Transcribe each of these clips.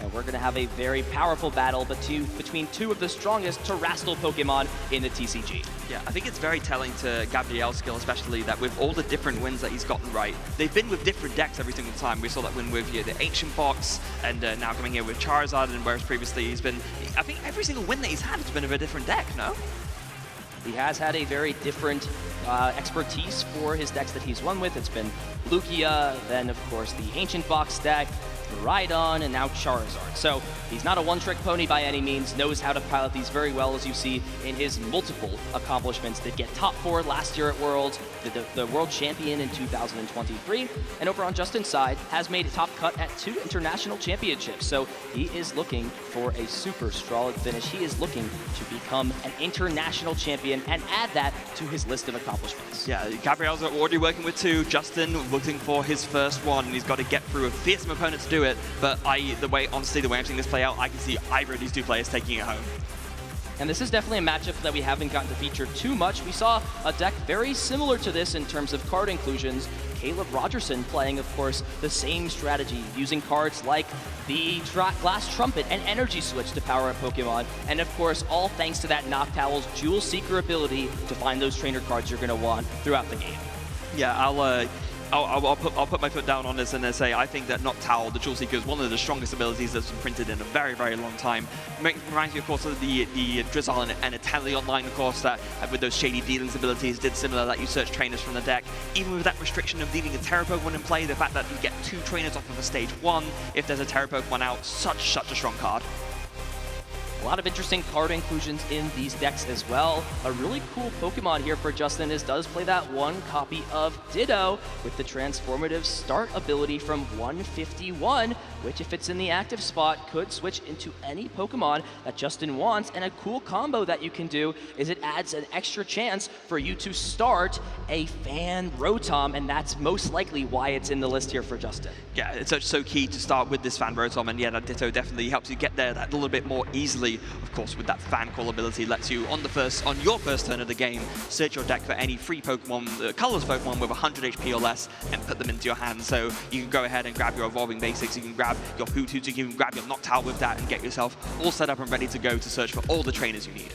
and we're going to have a very powerful battle between two of the strongest terrestrial Pokemon in the TCG. Yeah, I think it's very telling to Gabriel's skill, especially that with all the different wins that he's gotten right, they've been with different decks every single time. We saw that win with the Ancient Box, and now coming here with Charizard, and whereas previously he's been, I think every single win that he's had has been of a different deck, no? He has had a very different expertise for his decks that he's won with. It's been Lugia, then of course the Ancient Box deck, Rhydon, and now Charizard. So he's not a one-trick pony by any means, knows how to pilot these very well, as you see in his multiple accomplishments. Did get top 4 last year at Worlds, the World Champion in 2023, and over on Justin's side, has made a top cut at 2 international championships. So he is looking for a super solid finish. He is looking to become an international champion and add that to his list of accomplishments. Yeah, Gabriel's already working with 2. Justin looking for his first one, and he's got to get through a fearsome opponent to do it. But honestly, the way I'm seeing this play out, I can see either of these 2 players taking it home. And this is definitely a matchup that we haven't gotten to feature too much. We saw a deck very similar to this in terms of card inclusions. Caleb Rogerson playing, of course, the same strategy, using cards like the Glass Trumpet and Energy Switch to power up Pokemon. And of course, all thanks to that Noctowl's Jewel Seeker ability to find those trainer cards you're going to want throughout the game. Yeah, I'll put my foot down on this and then say I think that Noctowl, the Jewel Seeker, is one of the strongest abilities that's been printed in a very, very long time. Reminds me, of course, of the Drizzle and Italian line, of course, that with those shady dealings abilities did similar, that you search trainers from the deck. Even with that restriction of needing a Terra Pokemon in play, the fact that you get 2 trainers off of a stage 1 if there's a Terra Pokemon out, such a strong card. A lot of interesting card inclusions in these decks as well. A really cool Pokemon here for Justin does play that 1 copy of Ditto with the transformative start ability from 151, which if it's in the active spot could switch into any Pokemon that Justin wants. And a cool combo that you can do is it adds an extra chance for you to start a Fan Rotom, and that's most likely why it's in the list here for Justin. Yeah, it's so key to start with this Fan Rotom, and yeah, that Ditto definitely helps you get there that little bit more easily. Of course, with that Fan Call ability, lets you on your first turn of the game, search your deck for any free Pokemon, colorless Pokemon with 100 HP or less, and put them into your hand. So you can go ahead and grab your Evolving Basics, you can grab your Hootoots, you can grab your Noctowl with that, and get yourself all set up and ready to go to search for all the trainers you need.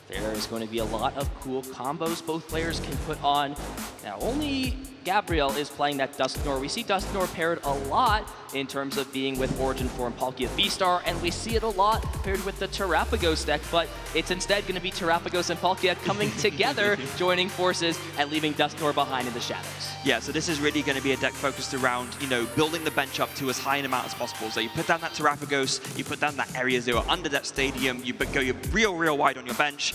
There is going to be a lot of cool combos both players can put on. Now, only Gabriel is playing that Dusknoir. We see Dusknoir paired a lot in terms of being with Origin Form Palkia V-Star, and we see it a lot paired with the Terrapagos deck, but it's instead going to be Terrapagos and Palkia coming together, joining forces, and leaving Dusknoir behind in the shadows. Yeah, so this is really going to be a deck focused around, building the bench up to as high an amount as possible. So you put down that Terrapagos, you put down that Area Zero under that stadium, you go real wide on your bench.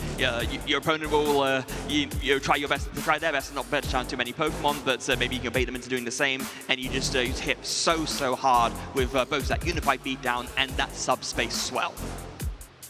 Your opponent will try their best to not bench down too many Pokemon, but maybe you can bait them into doing the same, and you just hit so hard with both that Unified Beatdown and that Subspace Swell.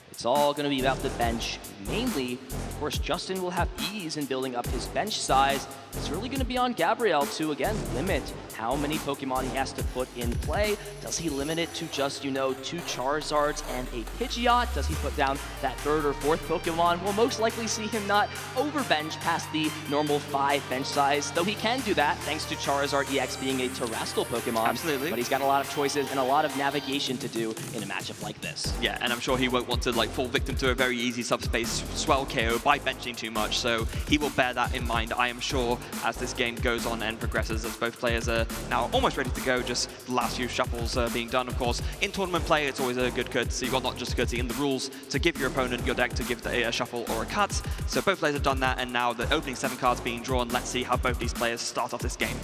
It's all going to be about the bench. Mainly, of course, Justin will have ease in building up his bench size. It's really going to be on Gabriel to, again, limit how many Pokemon he has to put in play. Does he limit it to just, 2 Charizards and a Pidgeot? Does he put down that 3rd or 4th Pokemon? We'll most likely see him not overbench past the normal 5 bench size, though he can do that thanks to Charizard EX being a terrestrial Pokemon. Absolutely. But he's got a lot of choices and a lot of navigation to do in a matchup like this. Yeah, and I'm sure he won't want to fall victim to a very easy Subspace Swell KO by benching too much, so he will bear that in mind, I am sure, as this game goes on and progresses, as both players are now almost ready to go, just the last few shuffles being done. Of course, in tournament play, it's always a good courtesy, well, not just a courtesy, in the rules, to give your opponent your deck to give a shuffle or a cut. So both players have done that, and now the opening 7 cards being drawn. Let's see how both these players start off this game.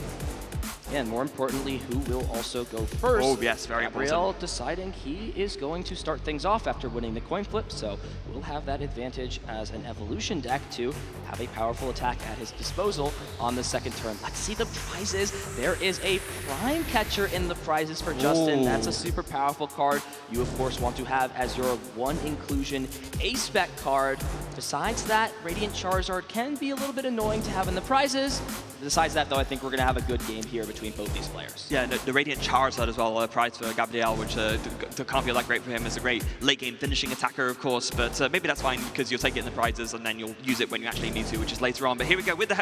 And more importantly, who will also go first? Oh, yes, very important. Gabriel deciding he is going to start things off after winning the coin flip, so we'll have that advantage as an evolution deck to have a powerful attack at his disposal on the 2nd turn. Let's see the prizes. There is a Prime Catcher in the prizes for Justin. Ooh. That's a super powerful card. You, of course, want to have as your 1 inclusion A-Spec card. Besides that, Radiant Charizard can be a little bit annoying to have in the prizes, besides that, though, I think we're going to have a good game here between both these players. Yeah, the Radiant Charizard as well, a prize for Gabriel, which can't feel that great for him. It's a great late game finishing attacker, of course, but maybe that's fine because you'll take it in the prizes and then you'll use it when you actually need to, which is later on. But here we go with the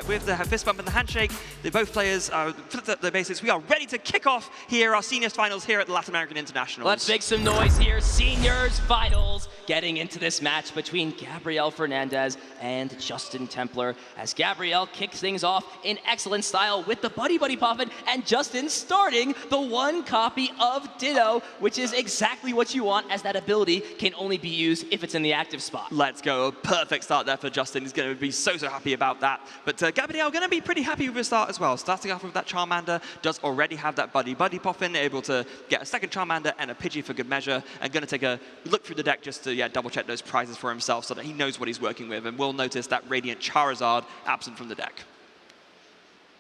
fist bump and the handshake. Both players flipped up their bases. We are ready to kick off here our seniors finals here at the Latin American Internationals. Let's make some noise here. Seniors finals getting into this match between Gabriel Fernandez and Justin Templar, as Gabriel kicks things off in excellent style with the Buddy Buddy Poffin, and Justin starting the one copy of Ditto, which is exactly what you want, as that ability can only be used if it's in the active spot. Let's go. A perfect start there for Justin. He's going to be so happy about that. But Gabriel going to be pretty happy with his start as well. Starting off with that Charmander, does already have that Buddy Buddy Poffin, able to get a second Charmander and a Pidgey for good measure, and going to take a look through the deck just to double check those prizes for himself so that he knows what he's working with, and we'll notice that Radiant Charizard absent from the deck.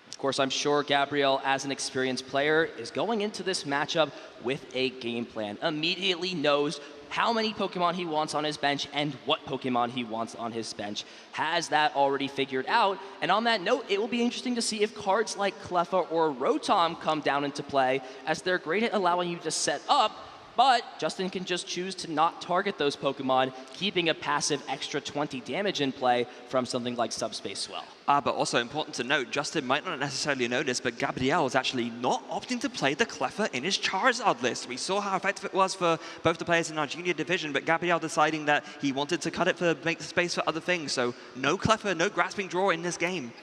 Of course, I'm sure Gabriel, as an experienced player, is going into this matchup with a game plan. Immediately knows how many Pokemon he wants on his bench and what Pokemon he wants on his bench. Has that already figured out. And on that note, it will be interesting to see if cards like Cleffa or Rotom come down into play, as they're great at allowing you to set up, but Justin can just choose to not target those Pokemon, keeping a passive extra 20 damage in play from something like Subspace Swell. But also important to note, Justin might not necessarily know this, but Gabriel is actually not opting to play the Cleffa in his Charizard list. We saw how effective it was for both the players in our junior division, but Gabriel deciding that he wanted to cut it for make space for other things. So no Cleffa, no Grasping Draw in this game.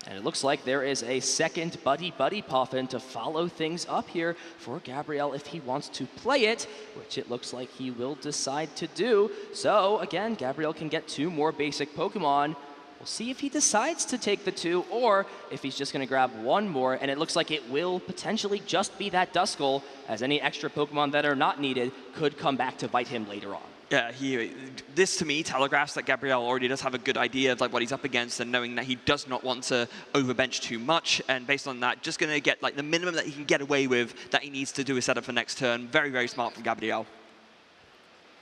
And it looks like there is a second Buddy Buddy Poffin to follow things up here for Gabriel if he wants to play it, which it looks like he will decide to do. So again, Gabriel can get 2 more basic Pokemon. We'll see if he decides to take the 2 or if he's just going to grab 1 more, and it looks like it will potentially just be that Duskull, as any extra Pokemon that are not needed could come back to bite him later on. Yeah, this to me telegraphs that Gabriel already does have a good idea of what he's up against, and knowing that he does not want to overbench too much, and based on that, just going to get the minimum that he can get away with that he needs to do a setup for next turn. Very, very smart from Gabriel.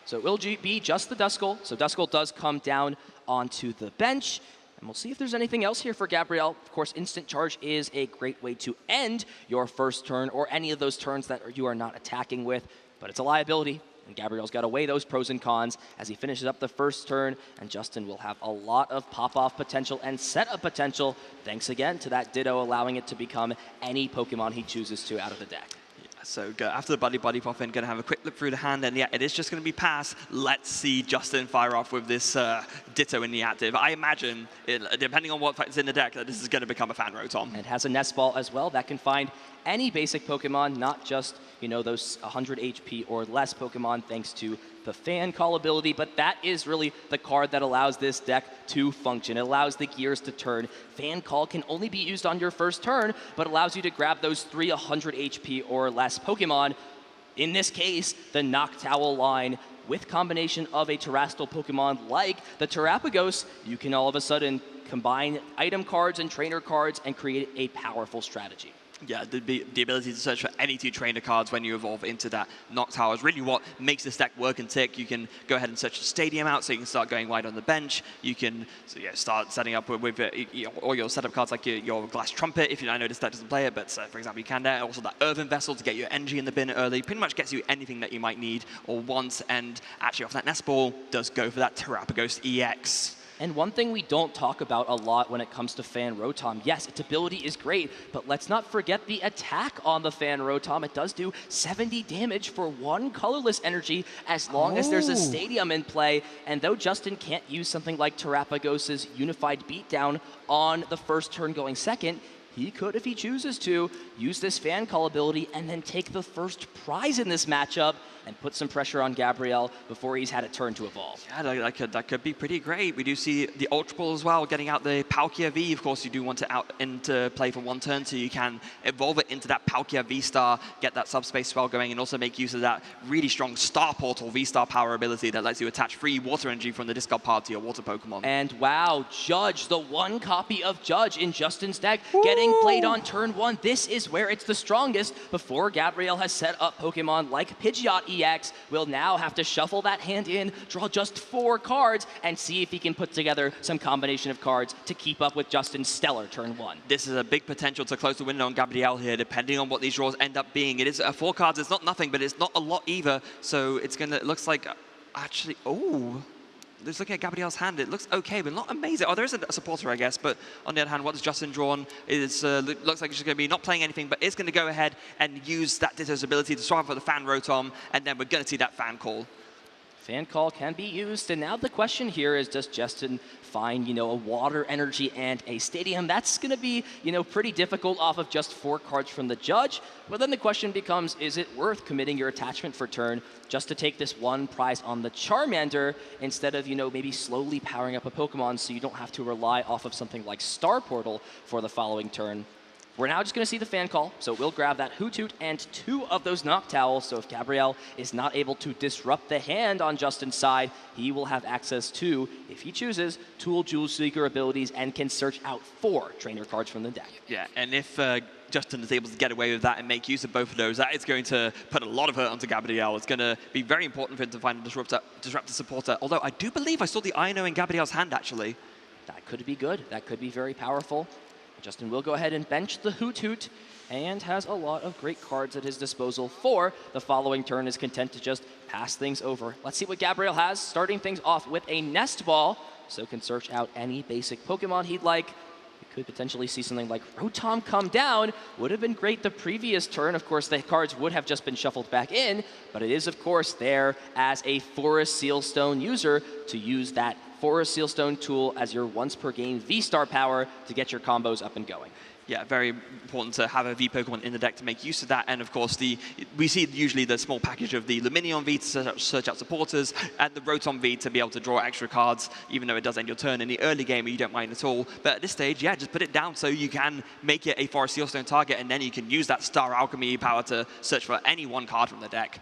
So it will be just the Duskull. So Duskull does come down onto the bench. And we'll see if there's anything else here for Gabriel. Of course, Instant Charge is a great way to end your first turn or any of those turns that you are not attacking with, but it's a liability. And Gabriel's got to weigh those pros and cons as he finishes up the first turn, and Justin will have a lot of pop-off potential and set-up potential, thanks again to that Ditto allowing it to become any Pokemon he chooses to out of the deck. So after the Buddy Buddy Poffin, going to have a quick look through the hand, and yeah, it is just going to be pass. Let's see Justin fire off with this Ditto in the active. I imagine, depending on what is in the deck, that this is going to become a Fan Rotom. And it has a Nest Ball as well that can find any basic Pokemon, not just those 100 HP or less Pokemon, thanks to the Fan Call ability, but that is really the card that allows this deck to function. It allows the gears to turn. Fan Call can only be used on your first turn, but allows you to grab those 3 100 HP or less Pokemon. In this case, the Noctowl line, with combination of a terrestrial Pokemon like the Terapagos, you can all of a sudden combine item cards and trainer cards and create a powerful strategy. Yeah, the ability to search for any 2 trainer cards when you evolve into that Noctowl is really what makes this deck work and tick. You can go ahead and search the Stadium out, so you can start going wide on the bench. You can start setting up with all your setup cards, like your Glass Trumpet, if I know this deck doesn't play it, but for example, you can there. Also that Earthen Vessel to get your energy in the bin early. Pretty much gets you anything that you might need or want, and actually off that Nest Ball, does go for that Terapagos EX. And one thing we don't talk about a lot when it comes to Fan Rotom, yes, its ability is great, but let's not forget the attack on the Fan Rotom. It does do 70 damage for 1 colorless energy as long as there's a Stadium in play. And though Justin can't use something like Terapagos' Unified Beatdown on the first turn going second, he could, if he chooses to, use this Fan Call ability and then take the first prize in this matchup and put some pressure on Gabriel before he's had a turn to evolve. Yeah, that could be pretty great. We do see the Ultra Ball as well, getting out the Palkia V. Of course, you do want it out into play for 1 turn, so you can evolve it into that Palkia V-Star, get that Subspace Swell going, and also make use of that really strong Star Portal V-Star power ability that lets you attach free water energy from the discard pile to your water Pokemon. And wow, Judge, the 1 copy of Judge in Justin's deck, getting getting played on turn 1. This is where it's the strongest. Before Gabriel has set up Pokemon like Pidgeot EX, will now have to shuffle that hand in, draw just 4 cards, and see if he can put together some combination of cards to keep up with Justin's stellar turn 1. This is a big potential to close the window on Gabriel here, depending on what these draws end up being. It is 4 cards, it's not nothing, but it's not a lot either. So it's gonna, it looks like, actually, oh. Just looking at Gabriel's hand, it looks okay, but not amazing. Oh, there is a supporter, I guess, but on the other hand, what has Justin drawn is, looks like he's just going to be not playing anything, but is going to go ahead and use that Ditto's ability to swap for the fan Rotom, and then we're going to see that fan call. Fan call can be used, and now the question here is, does Justin find, a water energy and a stadium? That's going to be, pretty difficult off of just 4 cards from the judge. But then the question becomes, is it worth committing your attachment for turn just to take this 1 prize on the Charmander instead of, maybe slowly powering up a Pokemon so you don't have to rely off of something like Star Portal for the following turn? We're now just going to see the fan call, so we'll grab that Hoothoot and 2 of those Noctowls. So if Gabriel is not able to disrupt the hand on Justin's side, he will have access to, if he chooses, Tool Jewel Seeker abilities and can search out 4 trainer cards from the deck. Yeah, and if Justin is able to get away with that and make use of both of those, that is going to put a lot of hurt onto Gabriel. It's going to be very important for him to find a disruptor supporter. Although I do believe I saw the Ino in Gabriel's hand, actually. That could be good. That could be very powerful. Justin will go ahead and bench the Hoothoot and has a lot of great cards at his disposal for the following turn, is content to just pass things over. Let's see what Gabriel has, starting things off with a Nest Ball, so can search out any basic Pokemon he'd like. We could potentially see something like Rotom come down. Would have been great the previous turn. Of course, the cards would have just been shuffled back in, but it is, of course, there as a Forest Sealstone user to use that Forest Sealstone tool as your once per game V-Star power to get your combos up and going. Yeah, very important to have a V Pokemon in the deck to make use of that. And of course, we see usually the small package of the Luminion V to search out supporters and the Rotom V to be able to draw extra cards, even though it does end your turn in the early game, you don't mind at all. But at this stage, yeah, just put it down so you can make it a Forest Sealstone target, and then you can use that Star Alchemy power to search for any 1 card from the deck.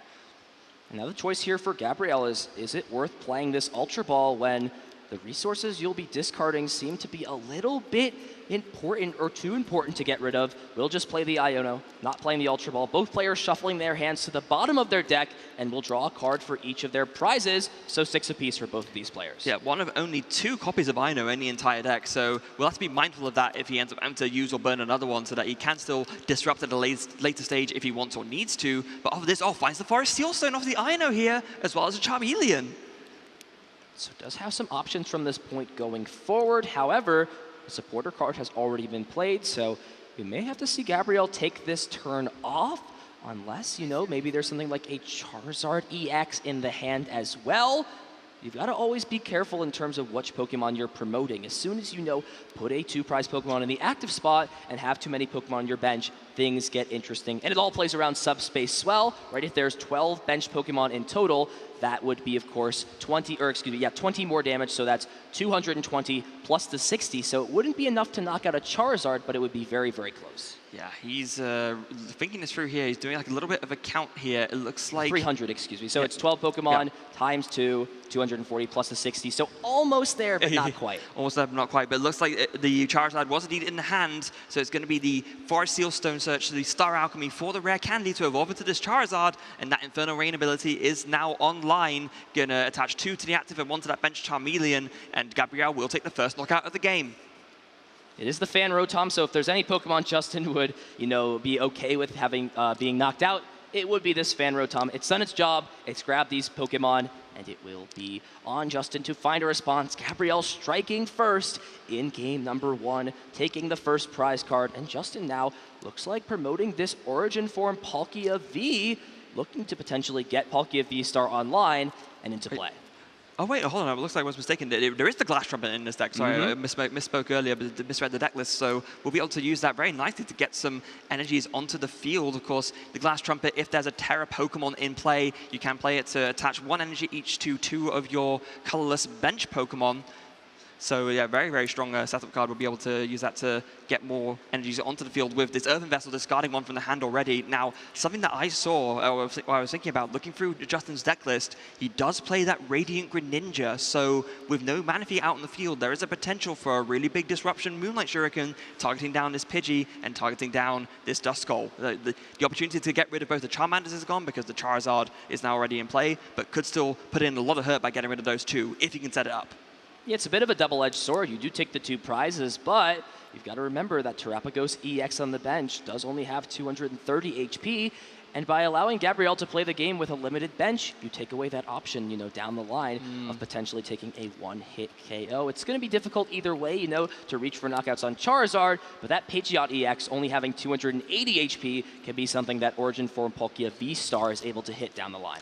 Another choice here for Gabriel is it worth playing this Ultra Ball when the resources you'll be discarding seem to be a little bit important or too important to get rid of? We'll just play the Iono, not playing the Ultra Ball. Both players shuffling their hands to the bottom of their deck, and we'll draw a card for each of their prizes, so 6 apiece for both of these players. Yeah, one of only 2 copies of Ino in the entire deck, so we'll have to be mindful of that if he ends up having to use or burn another one so that he can still disrupt at a later stage if he wants or needs to. But off of this, finds the Forest Sealstone off the Ino here, as well as a Charmeleon. So it does have some options from this point going forward. However, the supporter card has already been played, so we may have to see Gabriel take this turn off, unless, maybe there's something like a Charizard EX in the hand as well. You've got to always be careful in terms of which Pokemon you're promoting. As soon as put a 2-prize Pokemon in the active spot and have too many Pokemon on your bench, things get interesting. And it all plays around Subspace Swell, right? If there's 12 bench Pokemon in total, that would be, of course, 20 more damage, so that's 220 plus the 60. So it wouldn't be enough to knock out a Charizard, but it would be very, very close. Yeah, he's thinking this through here. He's doing like a little bit of a count here. It looks like 300, excuse me. So it's 12 Pokemon times 2, 240 plus the 60. So almost there, but not quite. Almost there, but not quite. But it looks like the Charizard was indeed in the hand. So it's going to be the Forest Sealstone search, the Star Alchemy for the rare candy to evolve into this Charizard. And that Infernal Rain ability is now online. Going to attach 2 to the active and 1 to that bench Charmeleon. And Gabriel will take the first knockout of the game. It is the fan Rotom, so if there's any Pokemon Justin would, be okay with having being knocked out, it would be this fan Rotom. It's done its job. It's grabbed these Pokemon, and it will be on Justin to find a response. Gabriel striking first in game number 1, taking the first prize card, and Justin now looks like promoting this Origin form Palkia V, looking to potentially get Palkia V-Star online and into play. Oh, wait, hold on. It looks like I was mistaken. There is the Glass Trumpet in this deck. Sorry, I misspoke earlier, but misread the deck list. So we'll be able to use that very nicely to get some energies onto the field. Of course, the Glass Trumpet, if there's a Terra Pokemon in play, you can play it to attach 1 energy each to 2 of your colorless bench Pokemon. So yeah, very, very strong setup card. We'll be able to use that to get more energies onto the field with this Earthen Vessel, discarding one from the hand already. Now, something that I saw, or I was thinking about, looking through Justin's deck list, he does play that Radiant Greninja. So with no Manaphy out in the field, there is a potential for a really big disruption. Moonlight Shuriken targeting down this Pidgey and targeting down this Duskull. The opportunity to get rid of both the Charmanders is gone because the Charizard is now already in play, but could still put in a lot of hurt by getting rid of those two if he can set it up. Yeah, it's a bit of a double-edged sword. You do take the 2 prizes, but you've got to remember that Terapagos EX on the bench does only have 230 HP, and by allowing Gabriel to play the game with a limited bench, you take away that option, you know, down the line of potentially taking a one-hit KO. It's going to be difficult either way, you know, to reach for knockouts on Charizard, but that Pidgeot EX only having 280 HP can be something that Origin Form Palkia V-Star is able to hit down the line.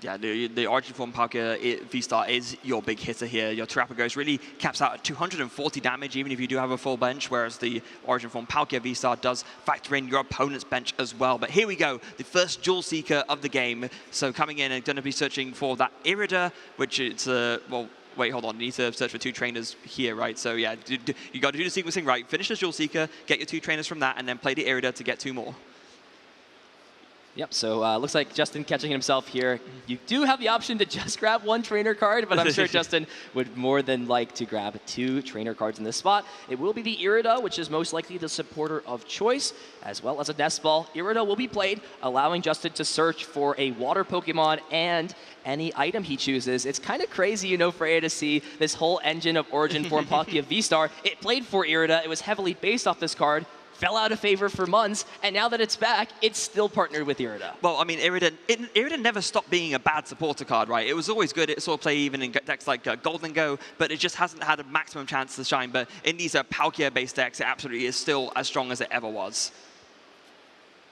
Yeah, the Origin Form Palkia V-Star is your big hitter here. Your Terapagos really caps out at 240 damage, even if you do have a full bench, whereas the Origin Form Palkia V-Star does factor in your opponent's bench as well. But here we go, the first Jewel Seeker of the game. So coming in and going to be searching for that Irida, which is, well, wait, hold on, you need to search for 2 trainers here, right? So yeah, you got to do the sequencing right. Finish the Jewel Seeker, get your 2 trainers from that, and then play the Irida to get 2 more. Yep, so looks like Justin catching himself here. You do have the option to just grab 1 trainer card, but I'm sure Justin would more than like to grab 2 trainer cards in this spot. It will be the Irida, which is most likely the supporter of choice, as well as a Nest Ball. Irida will be played, allowing Justin to search for a water Pokemon and any item he chooses. It's kind of crazy, you know, Freya, to see this whole engine of Origin Form Palkia V-Star. It played for Irida. It was heavily based off this card. Fell out of favor for months, and now that it's back, it's still partnered with Irida. Well, I mean, Irida never stopped being a bad supporter card, right? It was always good. It sort of play even in decks like Golden Go, but it just hasn't had a maximum chance to shine. But in these Palkia-based decks, it absolutely is still as strong as it ever was.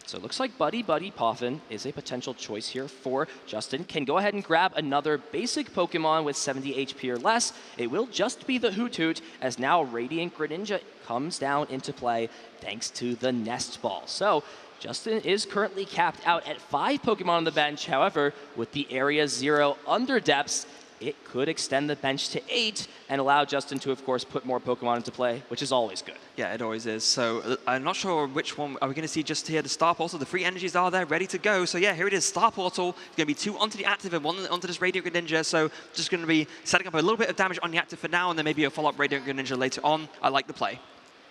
So it looks like Buddy Poffin is a potential choice here for Justin. Can go ahead and grab another basic Pokemon with 70 HP or less. It will just be the Hoothoot, as now Radiant Greninja comes down into play thanks to the Nest Ball. So Justin is currently capped out at 5 Pokemon on the bench. However, with the Area 0 under depths, it could extend the bench to 8 and allow Justin to, of course, put more Pokemon into play, which is always good. Yeah, it always is. So I'm not sure which one are we going to see just here. The Star Portal, the free energies are there, ready to go. So yeah, here it is, Star Portal. It's going to be 2 onto the active and 1 onto this Radiant Greninja. So just going to be setting up a little bit of damage on the active for now, and then maybe a follow-up Radiant Greninja later on. I like the play.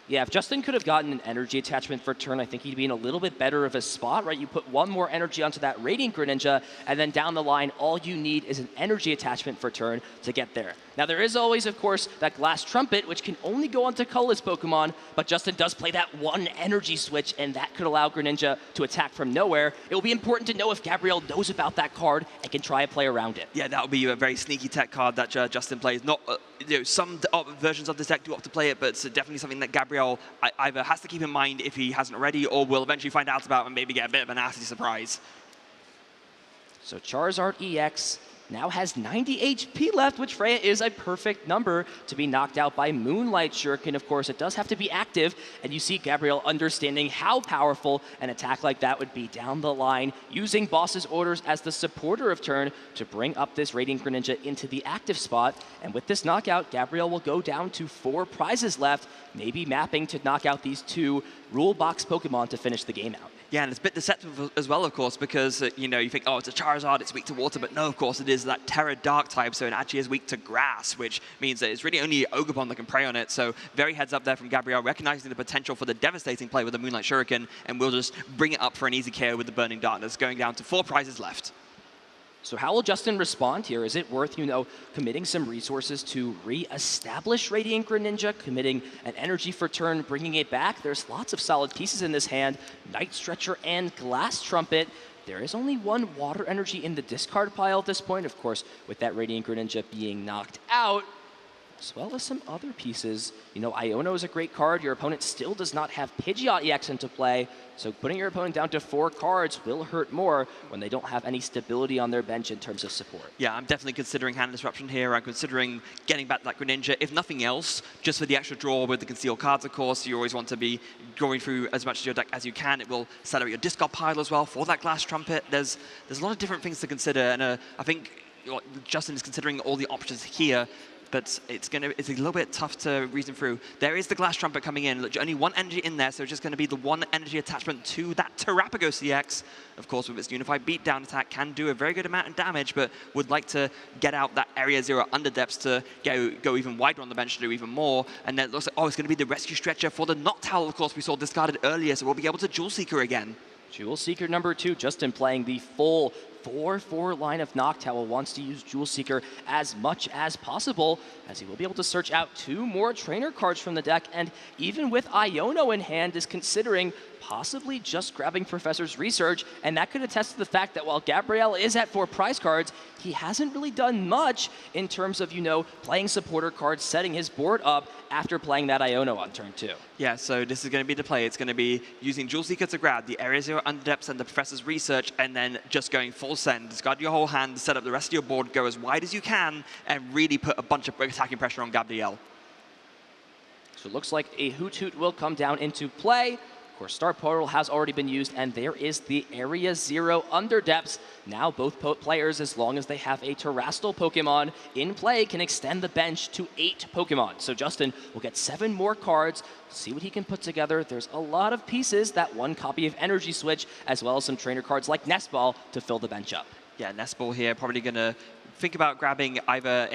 Yeah, if Justin could have gotten an energy attachment for turn, I think he'd be in a little bit better of a spot, right? You put 1 more energy onto that Radiant Greninja, and then down the line, all you need is an energy attachment for turn to get there. Now, there is always, of course, that Glass Trumpet, which can only go onto colorless Pokemon, but Justin does play that 1 energy switch, and that could allow Greninja to attack from nowhere. It will be important to know if Gabriel knows about that card and can try and play around it. Yeah, that would be a very sneaky tech card that Justin plays. Not, you know, some versions of this deck do opt to play it, but it's definitely something that Gabriel either has to keep in mind if he hasn't already, or will eventually find out about and maybe get a bit of a nasty surprise. So Charizard EX now has 90 HP left, which Freya is a perfect number to be knocked out by Moonlight Shuriken. Of course, it does have to be active, and you see Gabriel understanding how powerful an attack like that would be down the line, using Boss's orders as the supporter of turn to bring up this Radiant Greninja into the active spot. And with this knockout, Gabriel will go down to 4 prizes left, maybe mapping to knock out these 2 rule box Pokemon to finish the game out. Yeah, and it's a bit deceptive as well, of course, because, you know, you think, oh, it's a Charizard, it's weak to water, but no, of course, it is that Terra Dark type, so it actually is weak to grass, which means that it's really only Ogerpon that can prey on it. So very heads up there from Gabriel, recognizing the potential for the devastating play with the Moonlight Shuriken, and we'll just bring it up for an easy KO with the Burning Darkness, going down to 4 prizes left. So how will Justin respond here? Is it worth, you know, committing some resources to re-establish Radiant Greninja, committing an energy for turn, bringing it back? There's lots of solid pieces in this hand. Night Stretcher and Glass Trumpet. There is only 1 water energy in the discard pile at this point, of course, with that Radiant Greninja being knocked out, as well as some other pieces. You know, Iono is a great card. Your opponent still does not have Pidgeot EX into play, so putting your opponent down to 4 cards will hurt more when they don't have any stability on their bench in terms of support. Yeah, I'm definitely considering hand disruption here. I'm considering getting back that Greninja, if nothing else, just for the extra draw with the concealed cards, of course. You always want to be going through as much of your deck as you can. It will set up your discard pile as well for that Glass Trumpet. There's a lot of different things to consider, and I think Justin is considering all the options here. but it's a little bit tough to reason through. There is the Glass Trumpet coming in. Only one energy in there, so it's just going to be the one energy attachment to that Terrapagos EX. Of course, with its Unified Beatdown attack, can do a very good amount of damage, but would like to get out that Area 0 under depths to go even wider on the bench to do even more. And then it looks like, oh, it's going to be the Rescue Stretcher for the Noctowl, of course, we saw discarded earlier, so we'll be able to Jewel Seeker again. Jewel Seeker number 2, Justin playing the full 4/4 line of Noctowl, wants to use Jewel Seeker as much as possible, as he will be able to search out 2 more trainer cards from the deck, and even with Iono in hand is considering possibly just grabbing Professor's Research, and that could attest to the fact that while Gabriel is at 4 prize cards, he hasn't really done much in terms of, playing supporter cards, setting his board up after playing that Iono on turn 2. Yeah, so this is going to be the play. It's going to be using Jewel Seeker to grab the Area 0 under depths and the Professor's Research, and then just going full send. Discard your whole hand, set up the rest of your board, go as wide as you can, and really put a bunch of attacking pressure on Gabriel. So it looks like a Hoot Hoot will come down into play. Of course, Star Portal has already been used, and there is the Area 0 under depths. Now both players, as long as they have a Terrestrial Pokemon in play, can extend the bench to 8 Pokemon. So Justin will get 7 more cards, see what he can put together. There's a lot of pieces, that 1 copy of Energy Switch, as well as some trainer cards like Nest Ball to fill the bench up. Yeah, Nest Ball here, probably going to think about grabbing either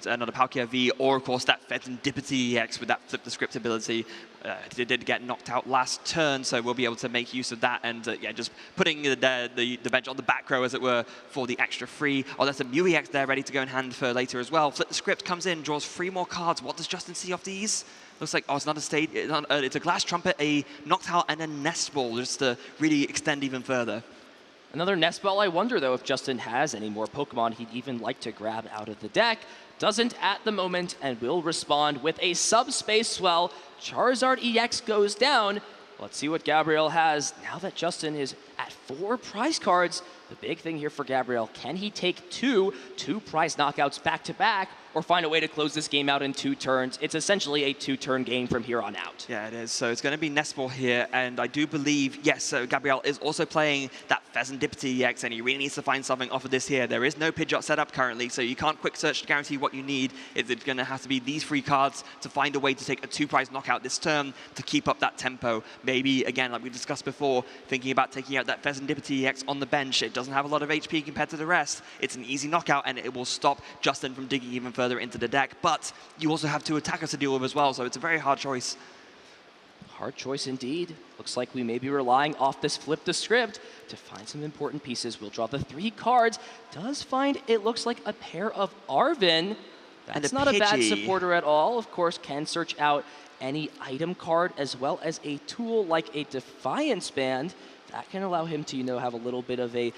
another Palkia V or, of course, that Serendipity EX with that Flip the Script ability. It did get knocked out last turn, so we'll be able to make use of that and, just putting the bench on the back row, as it were, for the extra free. Oh, there's a Mew EX there ready to go in hand for later as well. Flip the Script comes in, draws 3 more cards. What does Justin see off these? Looks like, it's not a state, it's a Glass Trumpet, a Noctowl, and a Nest Ball, just to really extend even further. Another Nest Ball. I wonder, though, if Justin has any more Pokemon he'd even like to grab out of the deck. Doesn't at the moment, and will respond with a Subspace Swell. Charizard EX goes down. Let's see what Gabriel has now that Justin is at 4 prize cards. The big thing here for Gabriel, can he take 2 prize knockouts back-to-back, or find a way to close this game out in 2 turns? It's essentially a 2-turn game from here on out. Yeah, it is. So it's going to be Nest Ball here, and I do believe, yes, so Gabriel is also playing that Serendipity EX, and he really needs to find something off of this here. There is no Pidgeot set up currently, so you can't quick search to guarantee what you need. It's going to have to be these 3 cards to find a way to take a 2 prize knockout this turn to keep up that tempo. Maybe, again, like we discussed before, thinking about taking out that Serendipity EX on the bench. It doesn't have a lot of HP compared to the rest. It's an easy knockout, and it will stop Justin from digging even further into the deck. But you also have 2 attackers to deal with as well, so it's a very hard choice. Hard choice indeed. Looks like we may be relying off this Flip the Script to find some important pieces. We'll draw the 3 cards. Does find, it looks like, a pair of Arven. That's not a bad supporter at all. Of course, can search out any item card as well as a tool like a Defiance Band. That can allow him to, have a little bit of a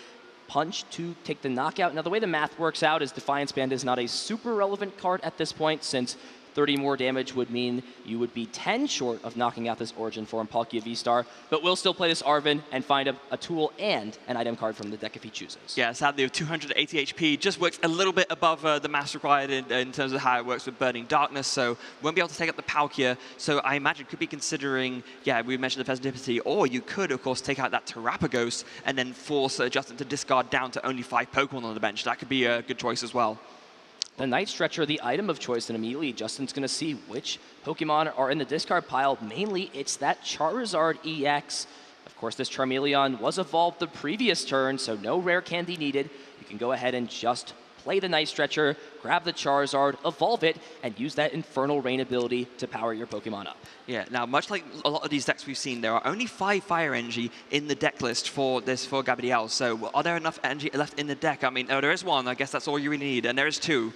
punch to take the knockout. Now, the way the math works out is Defiance Band is not a super relevant card at this point, since 30 more damage would mean you would be 10 short of knocking out this Origin form Palkia V-Star, but we'll still play this Arven and find a tool and an item card from the deck if he chooses. Yeah, sadly, with 280 HP, just works a little bit above the mass required in terms of how it works with Burning Darkness, so won't be able to take up the Palkia, so I imagine could be considering, we mentioned the Serendipity, or you could, of course, take out that Terrapagos and then force Justin to discard down to only 5 Pokemon on the bench. That could be a good choice as well. The Night Stretcher, the item of choice, and immediately Justin's going to see which Pokemon are in the discard pile. Mainly, it's that Charizard EX. Of course, this Charmeleon was evolved the previous turn, so no rare candy needed. You can go ahead and just play the Night Stretcher, grab the Charizard, evolve it, and use that Infernal Rain ability to power your Pokemon up. Yeah, now, much like a lot of these decks we've seen, there are only 5 Fire Energy in the deck list for Gabriel. So are there enough energy left in the deck? I mean, there is 1. I guess that's all you really need, and there is 2.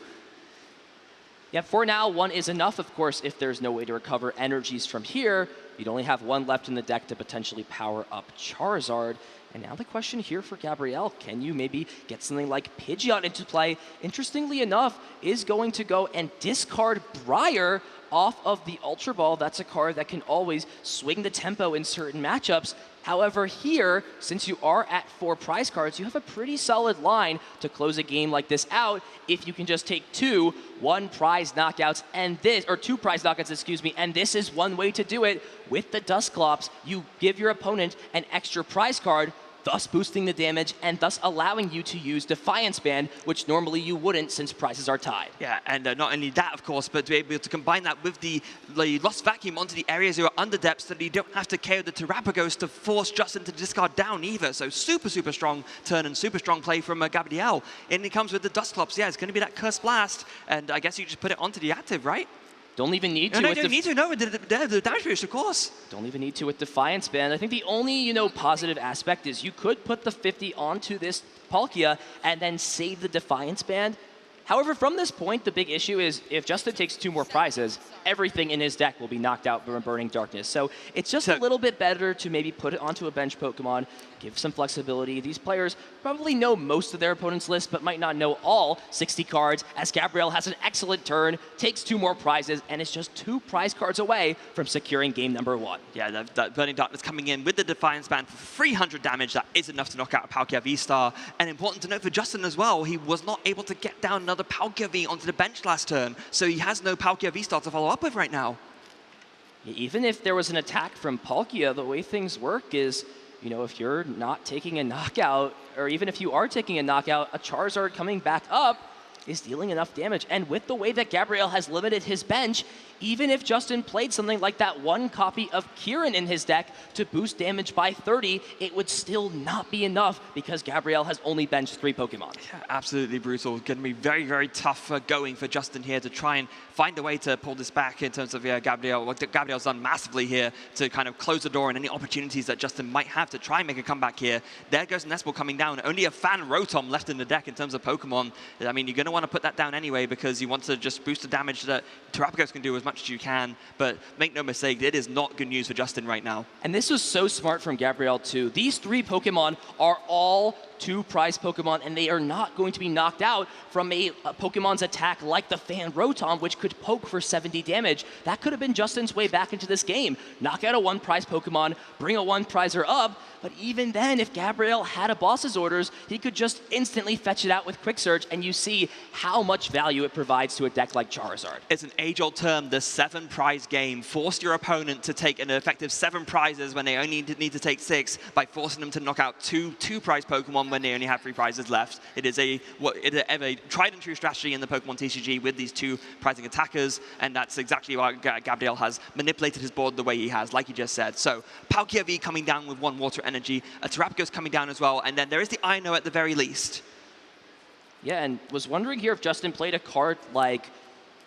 Yeah, for now, 1 is enough. Of course, if there's no way to recover energies from here, you'd only have 1 left in the deck to potentially power up Charizard. And now the question here for Gabriel, can you maybe get something like Pidgeot into play? Interestingly enough, is going to go and discard Briar off of the Ultra Ball. That's a card that can always swing the tempo in certain matchups. However, here, since you are at 4 prize cards, you have a pretty solid line to close a game like this out if you can just take 2 1 prize knockouts and this, or 2 prize knockouts, excuse me, and this is one way to do it. With the Dusclops, you give your opponent an extra prize card, thus boosting the damage and thus allowing you to use Defiance Band, which normally you wouldn't since prizes are tied. Yeah, and not only that, of course, but to be able to combine that with the Lost Vacuum onto the areas who are under depth so that you don't have to KO the Terapagos to force Justin to discard down either. So super, super strong turn and super strong play from Gabriel. And it comes with the Dustclops. Yeah, it's going to be that Curse Blast, and I guess you just put it onto the active, right? Don't even need to. No, you don't need to. No, the damage boost, of course. Don't even need to with Defiance Band. I think the only, positive aspect is you could put the 50 onto this Palkia and then save the Defiance Band. However, from this point, the big issue is if Justin takes 2 more prizes, everything in his deck will be knocked out by Burning Darkness. So it's just a little bit better to maybe put it onto a bench Pokemon, give some flexibility. These players probably know most of their opponent's list, but might not know all 60 cards, as Gabriel has an excellent turn, takes 2 more prizes, and is just 2 prize cards away from securing game number 1. Yeah, that Burning Darkness coming in with the Defiance Band for 300 damage. That is enough to knock out a Palkia V-Star. And important to note for Justin as well, he was not able to get down another Palkia V onto the bench last turn, so he has no Palkia V-Star to follow up with right now. Even if there was an attack from Palkia, the way things work is, if you're not taking a knockout, or even if you are taking a knockout, a Charizard coming back up is dealing enough damage. And with the way that Gabriel has limited his bench, even if Justin played something like that 1 copy of Kieran in his deck to boost damage by 30, it would still not be enough because Gabriel has only benched 3 Pokemon. Yeah, absolutely brutal. Going to be very, very tough going for Justin here to try and find a way to pull this back in terms of Gabriel. What Gabriel's done massively here to kind of close the door on any opportunities that Justin might have to try and make a comeback here. There goes Nespel coming down. Only a Fan Rotom left in the deck in terms of Pokemon. I mean, you're going to want to put that down anyway because you want to just boost the damage that Terapagos can do as much as you can. But make no mistake, it is not good news for Justin right now. And this was so smart from Gabriel too. These 3 Pokemon are all 2 prize Pokemon, and they are not going to be knocked out from a Pokemon's attack like the Fan Rotom, which could poke for 70 damage. That could have been Justin's way back into this game. Knock out a 1 prize Pokemon, bring a 1 prizer up, but even then, if Gabriel had a boss's orders, he could just instantly fetch it out with Quick Search, and you see how much value it provides to a deck like Charizard. It's an age-old term, the 7 prize game. Force your opponent to take an effective 7 prizes when they only need to take 6 by forcing them to knock out 2 prize Pokemon when they only have 3 prizes left. It is a tried and true strategy in the Pokemon TCG with these 2 prizing attackers, and that's exactly why Gabriel has manipulated his board the way he has, like you just said. So Palkia V coming down with 1 Water Energy, a Terapagos coming down as well, and then there is the Ino at the very least. Yeah, and was wondering here if Justin played a card like,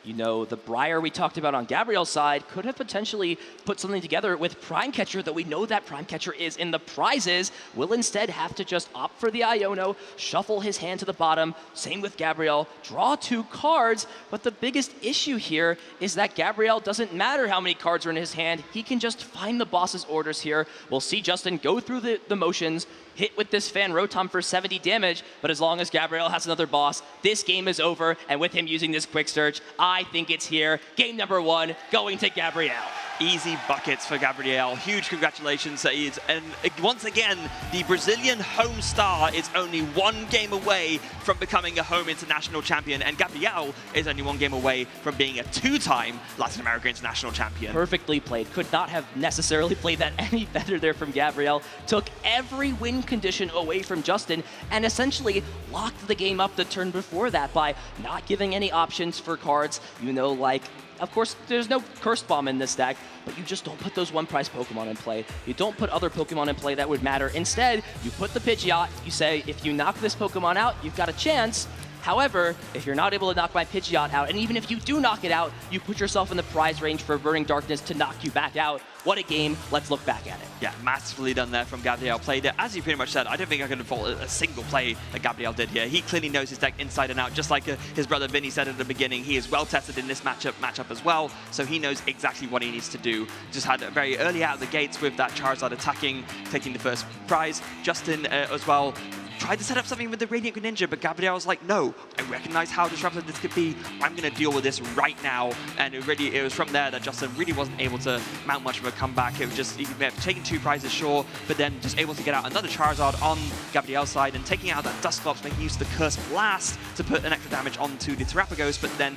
the Briar we talked about on Gabriel's side could have potentially put something together with Prime Catcher, that we know that Prime Catcher is in the prizes, will instead have to just opt for the Iono, shuffle his hand to the bottom, same with Gabriel, draw 2 cards, but the biggest issue here is that Gabriel doesn't matter how many cards are in his hand, he can just find the boss's orders here. We'll see Justin go through the motions, hit with this Fan Rotom for 70 damage, but as long as Gabriel has another boss, this game is over, and with him using this Quick Search, I think it's here. Game number 1 going to Gabriel. Easy buckets for Gabriel. Huge congratulations. And once again, the Brazilian home star is only 1 game away from becoming a home international champion, and Gabriel is only 1 game away from being a 2-time Latin American international champion. Perfectly played. Could not have necessarily played that any better there from Gabriel. Took every win condition away from Justin and essentially locked the game up the turn before that by not giving any options for cards, like, of course, there's no Curse Bomb in this deck, but you just don't put those 1 prize Pokemon in play. You don't put other Pokemon in play that would matter. Instead, you put the Pidgeot, you say, if you knock this Pokemon out, you've got a chance. However, if you're not able to knock my Pidgeot out, and even if you do knock it out, you put yourself in the prize range for Burning Darkness to knock you back out. What a game. Let's look back at it. Yeah, massively done there from Gabriel. Played it, as you pretty much said, I don't think I could have faulted a single play that Gabriel did here. He clearly knows his deck inside and out, just like his brother Vinny said at the beginning. He is well tested in this matchup as well, so he knows exactly what he needs to do. Just had it very early out of the gates with that Charizard attacking, taking the first prize. Justin as well tried to set up something with the Radiant Greninja, but Gabriel was like, no, I recognize how disruptive this could be. I'm going to deal with this right now. And it was from there that Justin really wasn't able to mount much of a comeback. It was just taking 2 prizes, sure, but then just able to get out another Charizard on Gabriel's side and taking out that Dustclops, making use of the Curse Blast to put an extra damage onto the Terapagos, but then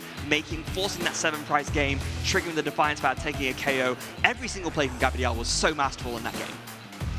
forcing that 7 prize game, triggering the Defiance Band, taking a KO. Every single play from Gabriel was so masterful in that game.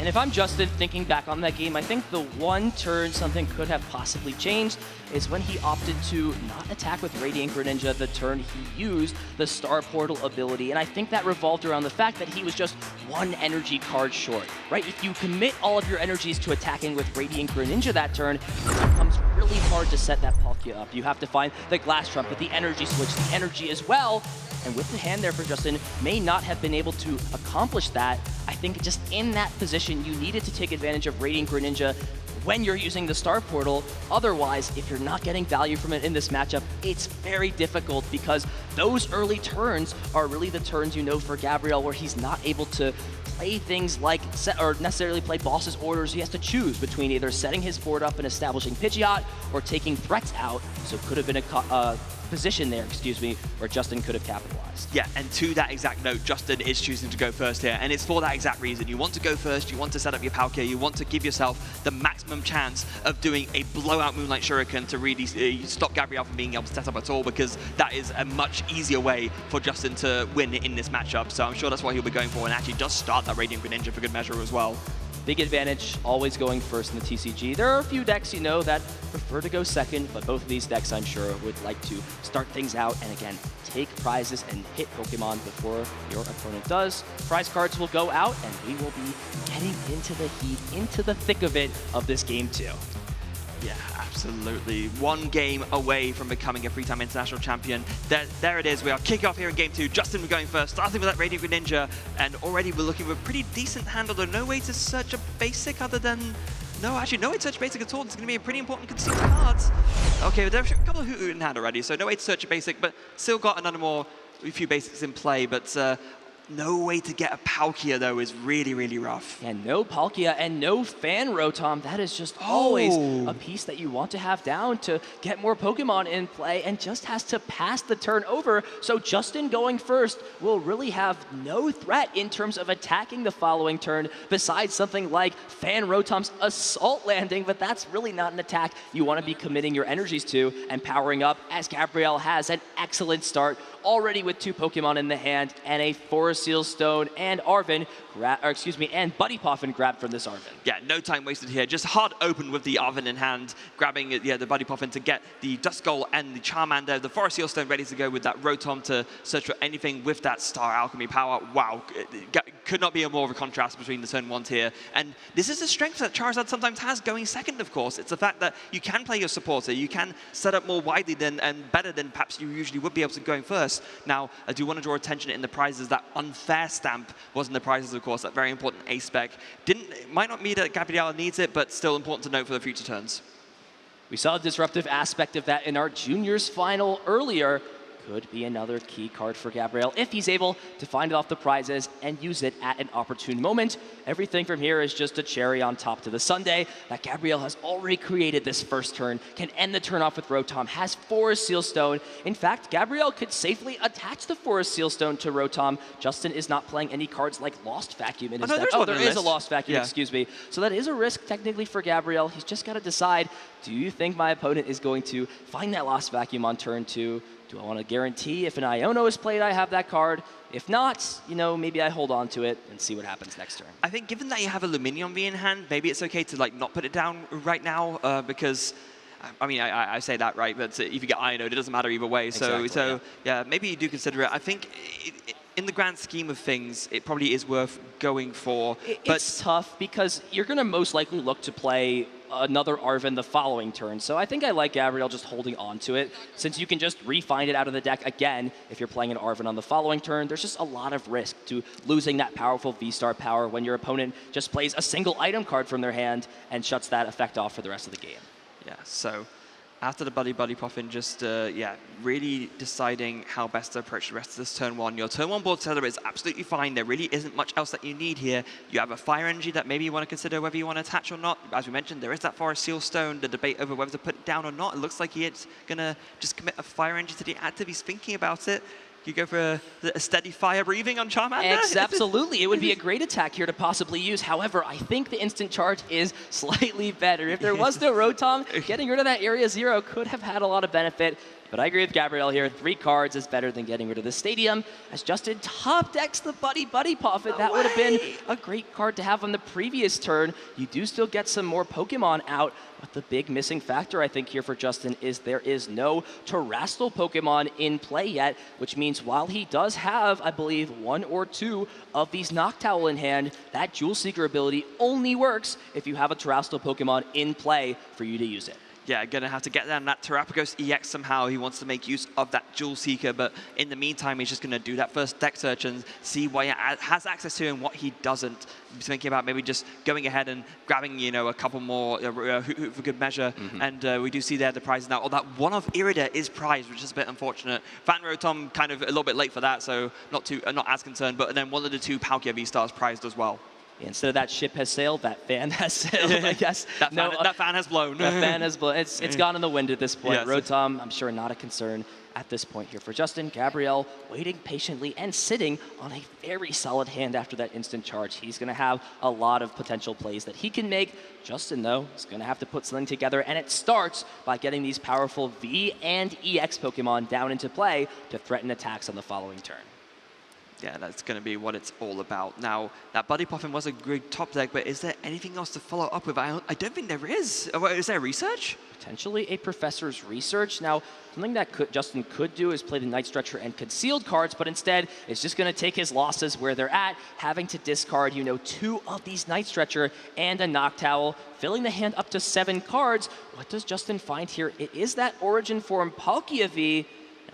And if I'm Justin thinking back on that game, I think the one turn something could have possibly changed is when he opted to not attack with Radiant Greninja the turn he used the Star Portal ability. And I think that revolved around the fact that he was just one energy card short, right? If you commit all of your energies to attacking with Radiant Greninja that turn, it becomes really hard to set that Palkia up. You have to find the Glass Trumpet, the energy switch, the energy as well. And with the hand there for Justin, may not have been able to accomplish that. I think just in that position, you needed to take advantage of Radiant Greninja when you're using the Star Portal. Otherwise, if you're not getting value from it in this matchup, it's very difficult because those early turns are really the turns for Gabriel where he's not able to play things like or necessarily play boss's orders. He has to choose between either setting his board up and establishing Pidgeot or taking threats out. So it could have been a position there, where Justin could have capitalized. Yeah, and to that exact note, Justin is choosing to go first here, and it's for that exact reason. You want to go first, you want to set up your Palkia, you want to give yourself the maximum chance of doing a blowout Moonlight Shuriken to really stop Gabriel from being able to set up at all, because that is a much easier way for Justin to win in this matchup. So I'm sure that's what he'll be going for, and actually does start that Radiant Greninja for good measure as well. Big advantage, always going first in the TCG. There are a few decks, that prefer to go second, but both of these decks, I'm sure, would like to start things out and, again, take prizes and hit Pokemon before your opponent does. Prize cards will go out, and we will be getting into the heat, into the thick of it of this game, too. Yeah, absolutely. One game away from becoming a three-time international champion. There it is. We are kicking off here in game 2. Justin, we're going first, starting with that Radiant Greninja, and already we're looking for a pretty decent hand, although no way to search a basic other than... No, actually, no way to search basic at all. It's going to be a pretty important concealed cards. Okay, but there's a couple of Hoot in hand already, so no way to search a basic, but still got a few basics in play, but... no way to get a Palkia, though, is really, really rough. And no Palkia and no Fan Rotom. That is just always a piece that you want to have down to get more Pokemon in play, and just has to pass the turn over. So Justin going first will really have no threat in terms of attacking the following turn, besides something like Fan Rotom's Assault Landing, but that's really not an attack you want to be committing your energies to and powering up, as Gabriel has an excellent start already with 2 Pokemon in the hand and a Forest Seal Stone and and Buddy Poffin grabbed from this Arven. Yeah, no time wasted here. Just hard open with the Arven in hand, grabbing the Buddy Poffin to get the Duskull and the Charmander, the Forest Seal Stone ready to go with that Rotom to search for anything with that Star Alchemy power. Wow, could not be more of a contrast between the turn ones here. And this is a strength that Charizard sometimes has going second, of course. It's the fact that you can play your supporter, you can set up more widely and better than perhaps you usually would be able to going first. Now, I do want to draw attention in the prizes that Unfair Stamp was in the prizes, of course, that very important ace spec. Might not mean that Gabriel needs it, but still important to note for the future turns. We saw a disruptive aspect of that in our juniors final earlier. Could be another key card for Gabriel if he's able to find it off the prizes and use it at an opportune moment. Everything from here is just a cherry on top to the sundae that Gabriel has already created this first turn, can end the turn off with Rotom, has Forest Seal Stone. In fact, Gabriel could safely attach the Forest Seal Stone to Rotom. Justin is not playing any cards like Lost Vacuum in his deck. Oh, there is a Lost Vacuum, excuse me. So that is a risk technically for Gabriel. He's just got to decide, do you think my opponent is going to find that Lost Vacuum on turn 2? Do I want to guarantee if an Iono is played, I have that card? If not, maybe I hold on to it and see what happens next turn. I think given that you have a Luminion V in hand, maybe it's okay to not put it down right now because, I mean, I say that, right? But if you get Iono, it doesn't matter either way. So yeah, maybe you do consider it. I think in the grand scheme of things, it probably is worth going for. It's tough because you're going to most likely look to play another Arven the following turn. So I think I like Gabriel just holding on to it, since you can just re-find it out of the deck again if you're playing an Arven on the following turn. There's just a lot of risk to losing that powerful V-Star power when your opponent just plays a single item card from their hand and shuts that effect off for the rest of the game. Yeah, so after the Buddy Poffin, just really deciding how best to approach the rest of this turn 1. Your turn 1 board setup is absolutely fine. There really isn't much else that you need here. You have a Fire Energy that maybe you want to consider whether you want to attach or not. As we mentioned, there is that Forest Seal Stone, the debate over whether to put it down or not. It looks like he's going to just commit a Fire Energy to the active. He's thinking about it. You go for a steady fire breathing on Charmander? Absolutely. It would be a great attack here to possibly use. However, I think the instant charge is slightly better. If there was no Rotom, getting rid of that Area 0 could have had a lot of benefit. But I agree with Gabriel here. 3 cards is better than getting rid of the Stadium. As Justin top decks the Buddy Puffin, that would have been a great card to have on the previous turn. You do still get some more Pokemon out, but the big missing factor I think here for Justin is there is no Terrestrial Pokemon in play yet, which means while he does have, I believe, 1 or 2 of these Noctowl in hand, that Jewel Seeker ability only works if you have a Terrestrial Pokemon in play for you to use it. Yeah, going to have to get down that Terrapagos EX somehow. He wants to make use of that Jewel Seeker, but in the meantime, he's just going to do that first deck search and see what he has access to and what he doesn't. He's thinking about maybe just going ahead and grabbing, you know, a couple more for good measure. And we do see there the prizes now. Oh, that one of Irida is prized, which is a bit unfortunate. Fan Rotom kind of a little bit late for that, so not as concerned. But then one of the 2 Palkia V-Stars prized as well. Instead of that ship has sailed, that fan has sailed, I guess. that fan has blown. That fan has blown. It's gone in the wind at this point. Yes. Rotom, I'm sure not a concern at this point here for Justin. Gabriel waiting patiently and sitting on a very solid hand after that instant charge. He's going to have a lot of potential plays that he can make. Justin, though, is going to have to put something together, and it starts by getting these powerful V and EX Pokemon down into play to threaten attacks on the following turn. Yeah, that's going to be what it's all about. Now, that Buddy Puffin was a great top deck, but is there anything else to follow up with? I don't think there is. Is there research? Potentially a Professor's Research. Now, something that Justin could do is play the Night Stretcher and Concealed cards, but instead it's just going to take his losses where they're at, having to discard, you know, 2 of these Night Stretcher and a Noctowl, filling the hand up to 7 cards. What does Justin find here? It is that Origin Form Palkia V.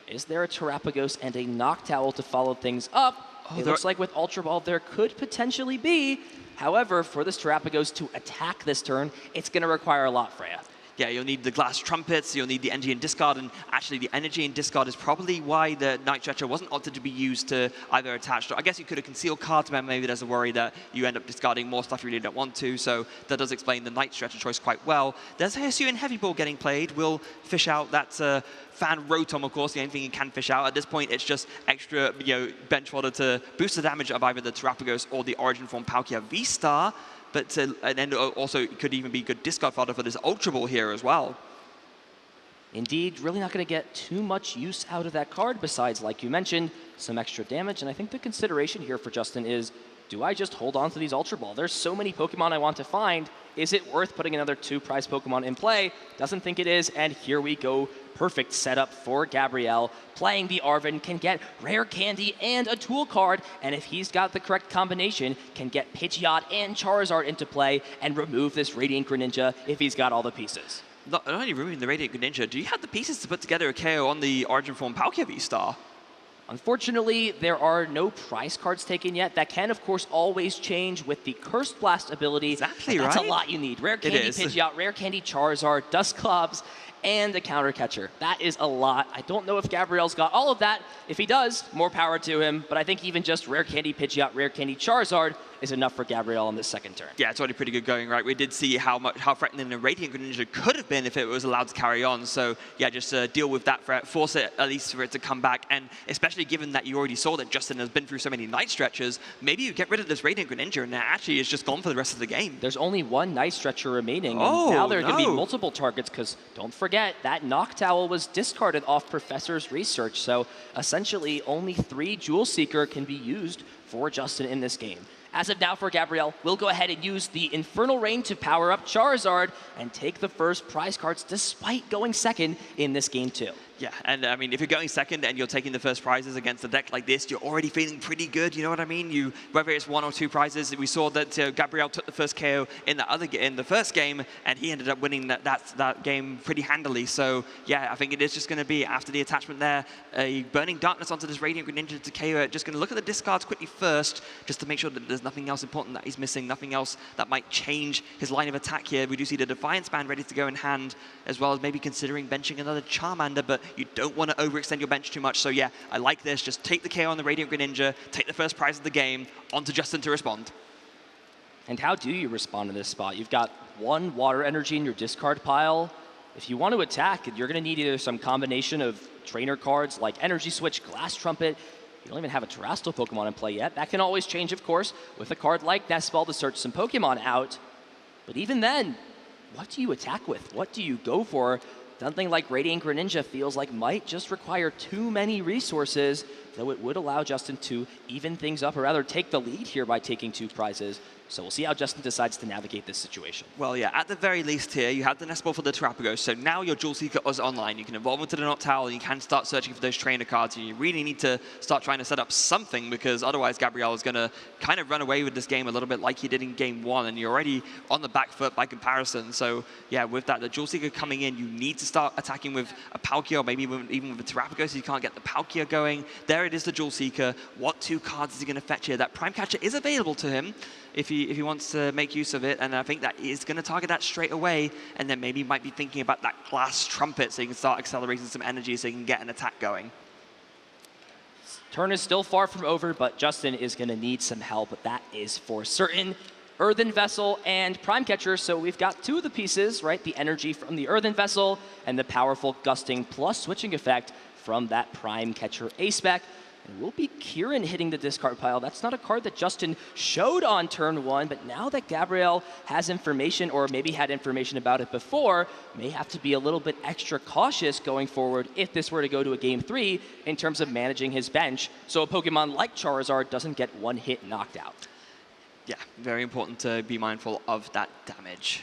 Is there a Terrapagos and a Noctowl to follow things up? It looks like with Ultra Ball there could potentially be. However, for this Terrapagos to attack this turn, it's going to require a lot, Freya. Yeah, you'll need the Glass Trumpets, you'll need the Energy and Discard, and actually the Energy and Discard is probably why the Night Stretcher wasn't opted to be used to either attach. I guess you could have concealed cards, but maybe there's a worry that you end up discarding more stuff you really don't want to, so that does explain the Night Stretcher choice quite well. There's a Hisuian Heavy Ball getting played. We'll fish out that Fan Rotom, of course, the only thing you can fish out. At this point, it's just extra, you know, bench fodder to boost the damage of either the Terrapagos or the Origin Form Palkia V-Star, but and then also it could even be good discard fodder for this Ultra Ball here as well. Indeed, really not going to get too much use out of that card besides, like you mentioned, some extra damage. And I think the consideration here for Justin is, do I just hold on to these Ultra Ball? There's so many Pokemon I want to find. Is it worth putting another 2 prize Pokemon in play? Doesn't think it is, and here we go. Perfect setup for Gabriel. Playing the Arven can get Rare Candy and a Tool card, and if he's got the correct combination, can get Pidgeot and Charizard into play and remove this Radiant Greninja if he's got all the pieces. Not only removing the Radiant Greninja, do you have the pieces to put together a KO on the Origin Form Palkia V-Star? Unfortunately, there are no prize cards taken yet. That can, of course, always change with the Cursed Blast ability. Exactly, That's right? a lot you need. Rare Candy Pidgeot, Rare Candy Charizard, Dusclops, and a counter catcher. That is a lot. I don't know if Gabriel's got all of that. If he does, more power to him. But I think even just Rare Candy Pidgeot, Rare Candy Charizard is enough for Gabriel on this second turn. Yeah, it's already pretty good going, right? We did see how threatening the Radiant Greninja could have been if it was allowed to carry on. So yeah, just deal with that threat, force it at least for it to come back. And especially given that you already saw that Justin has been through so many Night Stretchers, maybe you get rid of this Radiant Greninja and it actually is just gone for the rest of the game. There's only 1 Night Stretcher remaining. And now there are going to be multiple targets because don't forget that Noctowl was discarded off Professor's Research. So essentially only 3 Jewel Seeker can be used for Justin in this game. As of now for Gabriel, we'll go ahead and use the Infernal Rain to power up Charizard and take the first prize cards despite going second in this game too. Yeah, and I mean, if you're going second and you're taking the first prizes against a deck like this, you're already feeling pretty good, you know what I mean? Whether it's 1 or 2 prizes, we saw that Gabriel took the first KO in the first game, and he ended up winning that game pretty handily. So yeah, I think it is just going to be, after the attachment there, a Burning Darkness onto this Radiant Greninja to KO it. Just going to look at the discards quickly first, just to make sure that there's nothing else important that he's missing, nothing else that might change his line of attack here. We do see the Defiance Band ready to go in hand, as well as maybe considering benching another Charmander, but you don't want to overextend your bench too much. So yeah, I like this. Just take the KO on the Radiant Greninja, take the first prize of the game, onto Justin to respond. And how do you respond in this spot? You've got 1 Water Energy in your discard pile. if you want to attack, you're going to need either some combination of trainer cards like Energy Switch, Glass Trumpet. You don't even have a Terrestrial Pokemon in play yet. That can always change, of course, with a card like Nest Ball to search some Pokemon out. But even then, what do you attack with? What do you go for? Something like Radiant Greninja feels like might just require too many resources, though it would allow Justin to even things up, or rather take the lead here by taking 2 prizes. So we'll see how Justin decides to navigate this situation. Well, yeah, at the very least here, you have the Nest Ball for the Terrapagos, so now your Jewel Seeker is online. You can evolve into the Noctowl, and you can start searching for those trainer cards, and you really need to start trying to set up something, because otherwise Gabriel is going to kind of run away with this game a little bit like he did in Game 1, and you're already on the back foot by comparison. So, yeah, with that, the Jewel Seeker coming in, you need to start attacking with a Palkia, or maybe even with a Terrapagos, so you can't get the Palkia going. There it is, the Jewel Seeker. What 2 cards is he going to fetch here? That Prime Catcher is available to him if he wants to make use of it, and I think that is going to target that straight away, and then maybe might be thinking about that Glass Trumpet so you can start accelerating some energy so you can get an attack going. Turn is still far from over, but Justin is going to need some help. That is for certain. Earthen Vessel and Prime Catcher, so we've got 2 of the pieces, right? The energy from the Earthen Vessel and the powerful Gusting plus switching effect from that Prime Catcher A-Spec. And will be Kieran hitting the discard pile. That's not a card that Justin showed on turn 1, but now that Gabriel has information, or maybe had information about it before, may have to be a little bit extra cautious going forward if this were to go to a Game 3 in terms of managing his bench, so a Pokemon like Charizard doesn't get 1 hit knocked out. Yeah, very important to be mindful of that damage.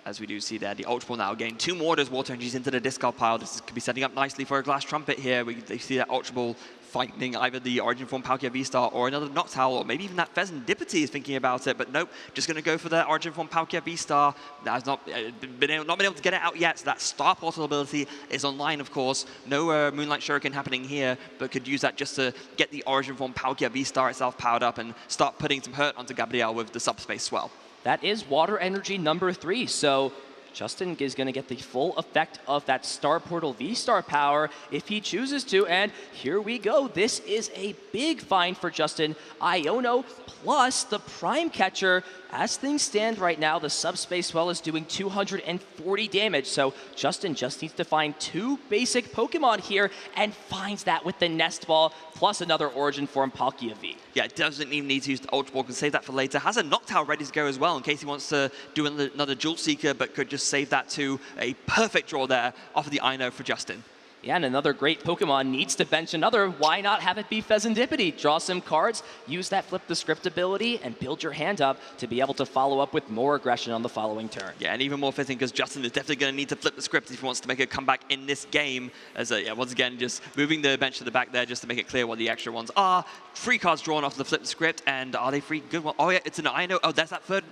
As we do see there, the Ultra Ball now gain 2 more of those Water Energies into the discard pile. This could be setting up nicely for a Glass Trumpet here. They see that Ultra Ball finding either the Origin Form Palkia V-Star or another Noctowl, or maybe even that Pheasantipity is thinking about it, but nope, just going to go for the Origin Form Palkia V-Star. That has not been able to get it out yet, so that Star Portal ability is online, of course. No Moonlight Shuriken happening here, but could use that just to get the Origin Form Palkia V-Star itself powered up and start putting some hurt onto Gabriel with the Subspace Swell. That is Water Energy number 3, so Justin is going to get the full effect of that Star Portal V-Star power if he chooses to, and here we go. This is a big find for Justin. Iono plus the Prime Catcher. As things stand right now, the Subspace Swell is doing 240 damage, so Justin just needs to find 2 basic Pokemon here and finds that with the Nest Ball plus another Origin Form Palkia V. Yeah, it doesn't even need to use the Ultra Ball, can save that for later. Has a Noctowl ready to go as well in case he wants to do another Jewel Seeker, but could just save that to a perfect draw there off of the Ino for Justin. Yeah, and another great Pokemon needs to bench another. Why not have it be Pheasantipity? Draw some cards, use that Flip the Script ability, and build your hand up to be able to follow up with more aggression on the following turn. Yeah, and even more fitting because Justin is definitely going to need to flip the script if he wants to make a comeback in this game. As yeah, once again, just moving the bench to the back there just to make it clear what the extra ones are. 3 cards drawn off the flip the script, and are they 3 good ones? Oh yeah, it's an Ino. Oh, there's that third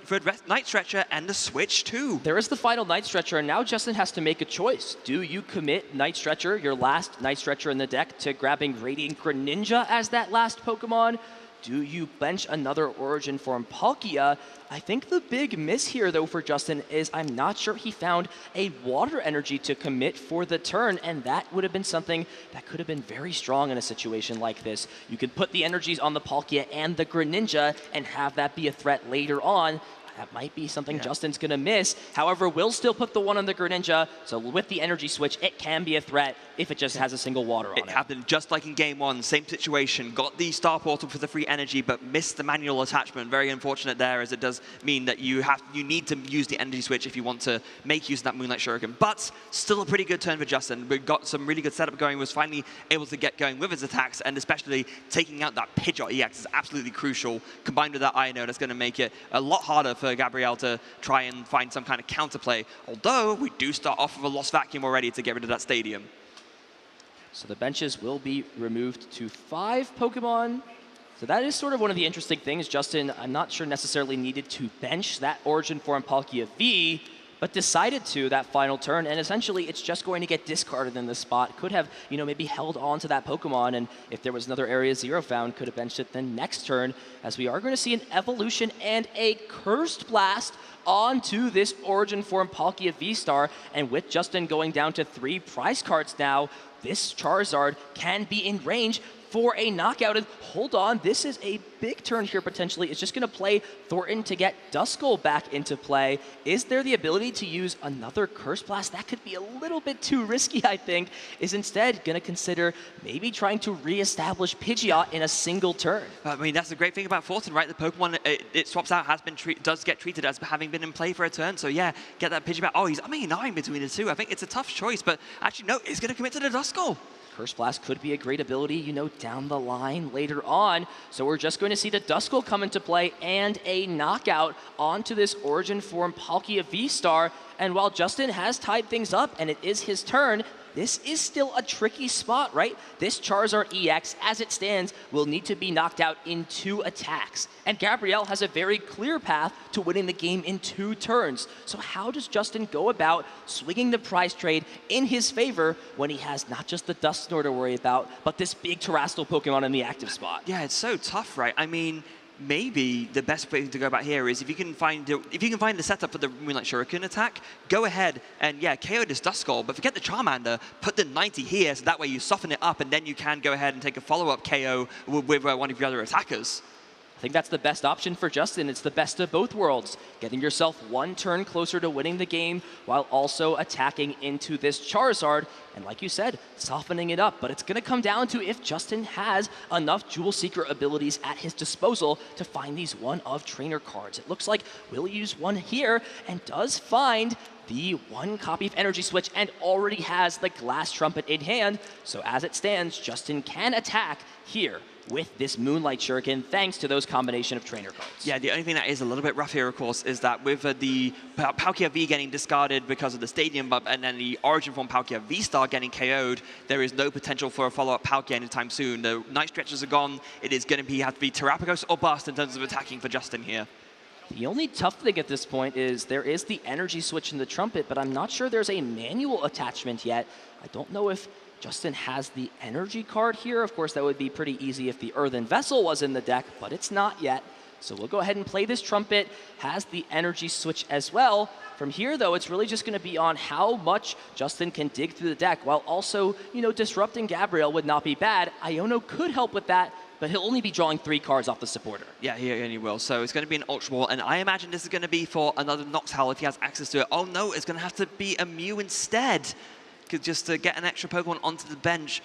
Night Stretcher and the switch too. There is the final Night Stretcher, and now Justin has to make a choice. Do you commit Night Stretcher, your last Night Stretcher in the deck, to grabbing Radiant Greninja as that last Pokemon? Do you bench another Origin Form Palkia? I think the big miss here, though, for Justin is I'm not sure he found a Water Energy to commit for the turn, and that would have been something that could have been very strong in a situation like this. You could put the energies on the Palkia and the Greninja and have that be a threat later on. That might be something Justin's going to miss. However, we'll still put the one on the Greninja, so with the energy switch, it can be a threat if it just has a single water on it. It happened just like in Game 1, same situation. Got the Star Portal for the free energy, but missed the manual attachment. Very unfortunate there, as it does mean that you need to use the energy switch if you want to make use of that Moonlight Shuriken. But still a pretty good turn for Justin. We got some really good setup going, was finally able to get going with his attacks, and especially taking out that Pidgeot EX is absolutely crucial. Combined with that Ino, that's going to make it a lot harder for Gabriel to try and find some kind of counterplay. Although we do start off with a Lost Vacuum already to get rid of that stadium. So the benches will be removed to 5 Pokemon. So that is sort of one of the interesting things. Justin, I'm not sure necessarily needed to bench that Origin Form Palkia V, but decided to that final turn, and essentially it's just going to get discarded in this spot. Could have, maybe held on to that Pokemon, and if there was another Area 0 found, could have benched it then next turn, as we are going to see an Evolution and a Cursed Blast onto this Origin Form Palkia V-Star, and with Justin going down to 3 prize cards now, this Charizard can be in range for a knockout. And hold on, this is a big turn here potentially. It's just going to play Thornton to get Duskull back into play. Is there the ability to use another Curse Blast? That could be a little bit too risky, I think. Is instead going to consider maybe trying to reestablish Pidgeot in a single turn. I mean, that's the great thing about Thornton, right? The Pokemon it swaps out does get treated as having been in play for a turn. So yeah, get that Pidgeot back. Oh, he's umming between the two. I think it's a tough choice, but actually no, he's going to commit to the Duskull. Curse Blast could be a great ability, you know, down the line later on. So we're just going to see the Duskull come into play and a knockout onto this Origin Form Palkia V-Star. And while Justin has tied things up and it is his turn, this is still a tricky spot, right? This Charizard EX, as it stands, will need to be knocked out in 2 attacks. And Gabriel has a very clear path to winning the game in 2 turns. So how does Justin go about swinging the prize trade in his favor when he has not just the Dusknoir to worry about, but this big Terrestrial Pokemon in the active spot? Yeah, it's so tough, right? I mean, maybe the best way to go about here is if you can find the setup for the Moonlight Shuriken attack, go ahead and yeah, KO this Duskull, but forget the Charmander, put the 90 here, so that way you soften it up, and then you can go ahead and take a follow-up KO with one of your other attackers. I think that's the best option for Justin. It's the best of both worlds. Getting yourself 1 turn closer to winning the game while also attacking into this Charizard. And like you said, softening it up. But it's going to come down to if Justin has enough Jewel Seeker abilities at his disposal to find these one-of trainer cards. It looks like we'll use one here and does find the 1 copy of Energy Switch and already has the Glass Trumpet in hand. So as it stands, Justin can attack here with this Moonlight Shuriken, thanks to those combination of trainer cards. Yeah, the only thing that is a little bit rough here, of course, is that with the Palkia V getting discarded because of the Stadium bump, and then the Origin Form Palkia V-Star getting KO'd, there is no potential for a follow-up Palkia anytime soon. The night stretches are gone. It is going to have to be Terrapagos or bust in terms of attacking for Justin here. The only tough thing at this point is there is the Energy Switch in the Trumpet, but I'm not sure there's a manual attachment yet. I don't know if Justin has the energy card here. Of course, that would be pretty easy if the Earthen Vessel was in the deck, but it's not yet. So we'll go ahead and play this Trumpet, has the Energy Switch as well. From here, though, it's really just going to be on how much Justin can dig through the deck, while also, you know, disrupting Gabriel would not be bad. Iono could help with that, but he'll only be drawing 3 cards off the supporter. Yeah, he only will. So it's going to be an Ultra Ball, and I imagine this is going to be for another Nox Howl if he has access to it. Oh no, it's going to have to be a Mew instead, just to get an extra Pokemon onto the bench.